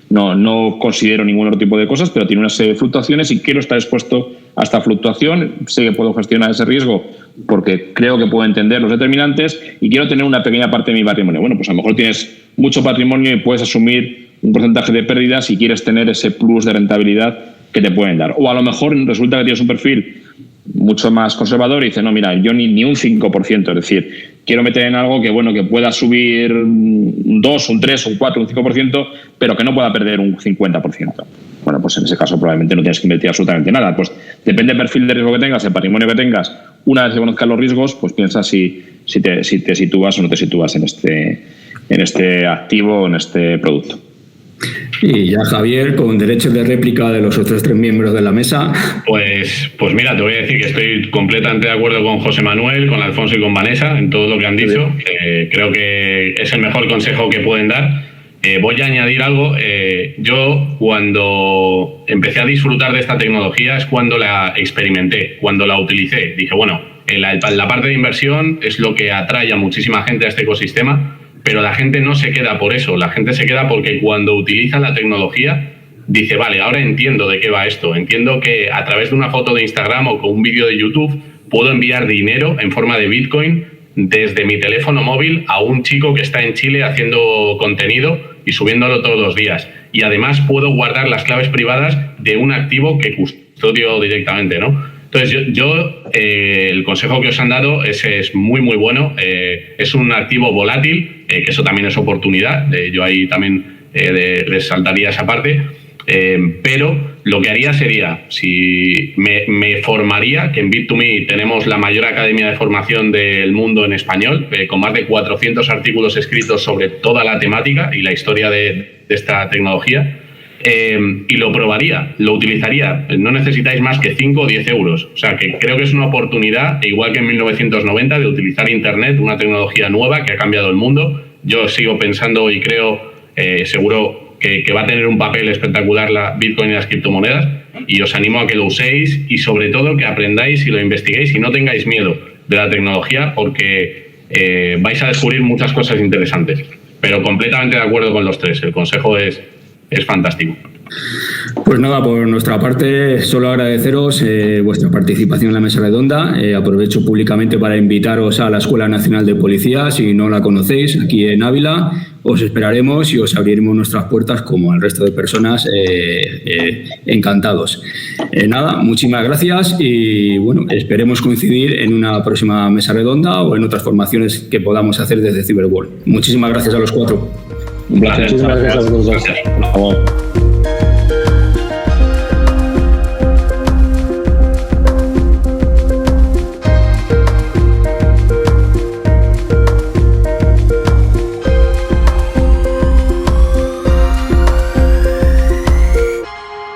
No considero ningún otro tipo de cosas, pero tiene una serie de fluctuaciones y quiero estar expuesto a esta fluctuación. Sé que puedo gestionar ese riesgo porque creo que puedo entender los determinantes y quiero tener una pequeña parte de mi patrimonio. Bueno, pues a lo mejor tienes mucho patrimonio y puedes asumir un porcentaje de pérdidas y quieres tener ese plus de rentabilidad que te pueden dar. O a lo mejor resulta que tienes un perfil mucho más conservador y dices, no, mira, yo ni un 5%, es decir, quiero meter en algo que bueno que pueda subir un 2, un 3, un 4, un 5%, pero que no pueda perder un 50%. Bueno, pues en ese caso probablemente no tienes que invertir absolutamente nada. Pues depende del perfil de riesgo que tengas, el patrimonio que tengas. Una vez que conozcas los riesgos, pues piensa si te sitúas o no te sitúas en este activo o en este producto. Y ya Javier, con derechos de réplica de los otros 3 miembros de la mesa. Pues mira, te voy a decir que estoy completamente de acuerdo con José Manuel, con Alfonso y con Vanessa en todo lo que han dicho. Creo que es el mejor consejo que pueden dar. Voy a añadir algo. Yo cuando empecé a disfrutar de esta tecnología es cuando la experimenté, cuando la utilicé. Dije, bueno, la parte de inversión es lo que atrae a muchísima gente a este ecosistema. Pero la gente no se queda por eso, la gente se queda porque cuando utiliza la tecnología dice, vale, ahora entiendo de qué va esto, entiendo que a través de una foto de Instagram o con un vídeo de YouTube puedo enviar dinero en forma de Bitcoin desde mi teléfono móvil a un chico que está en Chile haciendo contenido y subiéndolo todos los días. Y además puedo guardar las claves privadas de un activo que custodio directamente, ¿no? Entonces, el consejo que os han dado es muy, muy bueno. Es un activo volátil, que eso también es oportunidad. Yo ahí también resaltaría esa parte. Pero lo que haría sería, si me formaría, que en Bit2Me tenemos la mayor academia de formación del mundo en español, con más de 400 artículos escritos sobre toda la temática y la historia de esta tecnología. Y lo probaría, lo utilizaría. No necesitáis más que 5 o 10 euros. O sea, que creo que es una oportunidad, igual que en 1990, de utilizar Internet, una tecnología nueva que ha cambiado el mundo. Yo sigo pensando y creo, seguro que va a tener un papel espectacular la Bitcoin y las criptomonedas. Y os animo a que lo uséis y sobre todo que aprendáis y lo investiguéis y no tengáis miedo de la tecnología porque vais a descubrir muchas cosas interesantes. Pero completamente de acuerdo con los 3. El consejo es fantástico. Pues nada, por nuestra parte, solo agradeceros vuestra participación en la mesa redonda. Aprovecho públicamente para invitaros a la Escuela Nacional de Policía, si no la conocéis, aquí en Ávila. Os esperaremos y os abriremos nuestras puertas como al resto de personas, encantados. Nada, muchísimas gracias y bueno, esperemos coincidir en una próxima mesa redonda o en otras formaciones que podamos hacer desde Cyberworld. Muchísimas gracias a los 4. Un placer. Muchísimas gracias a vosotros. Gracias.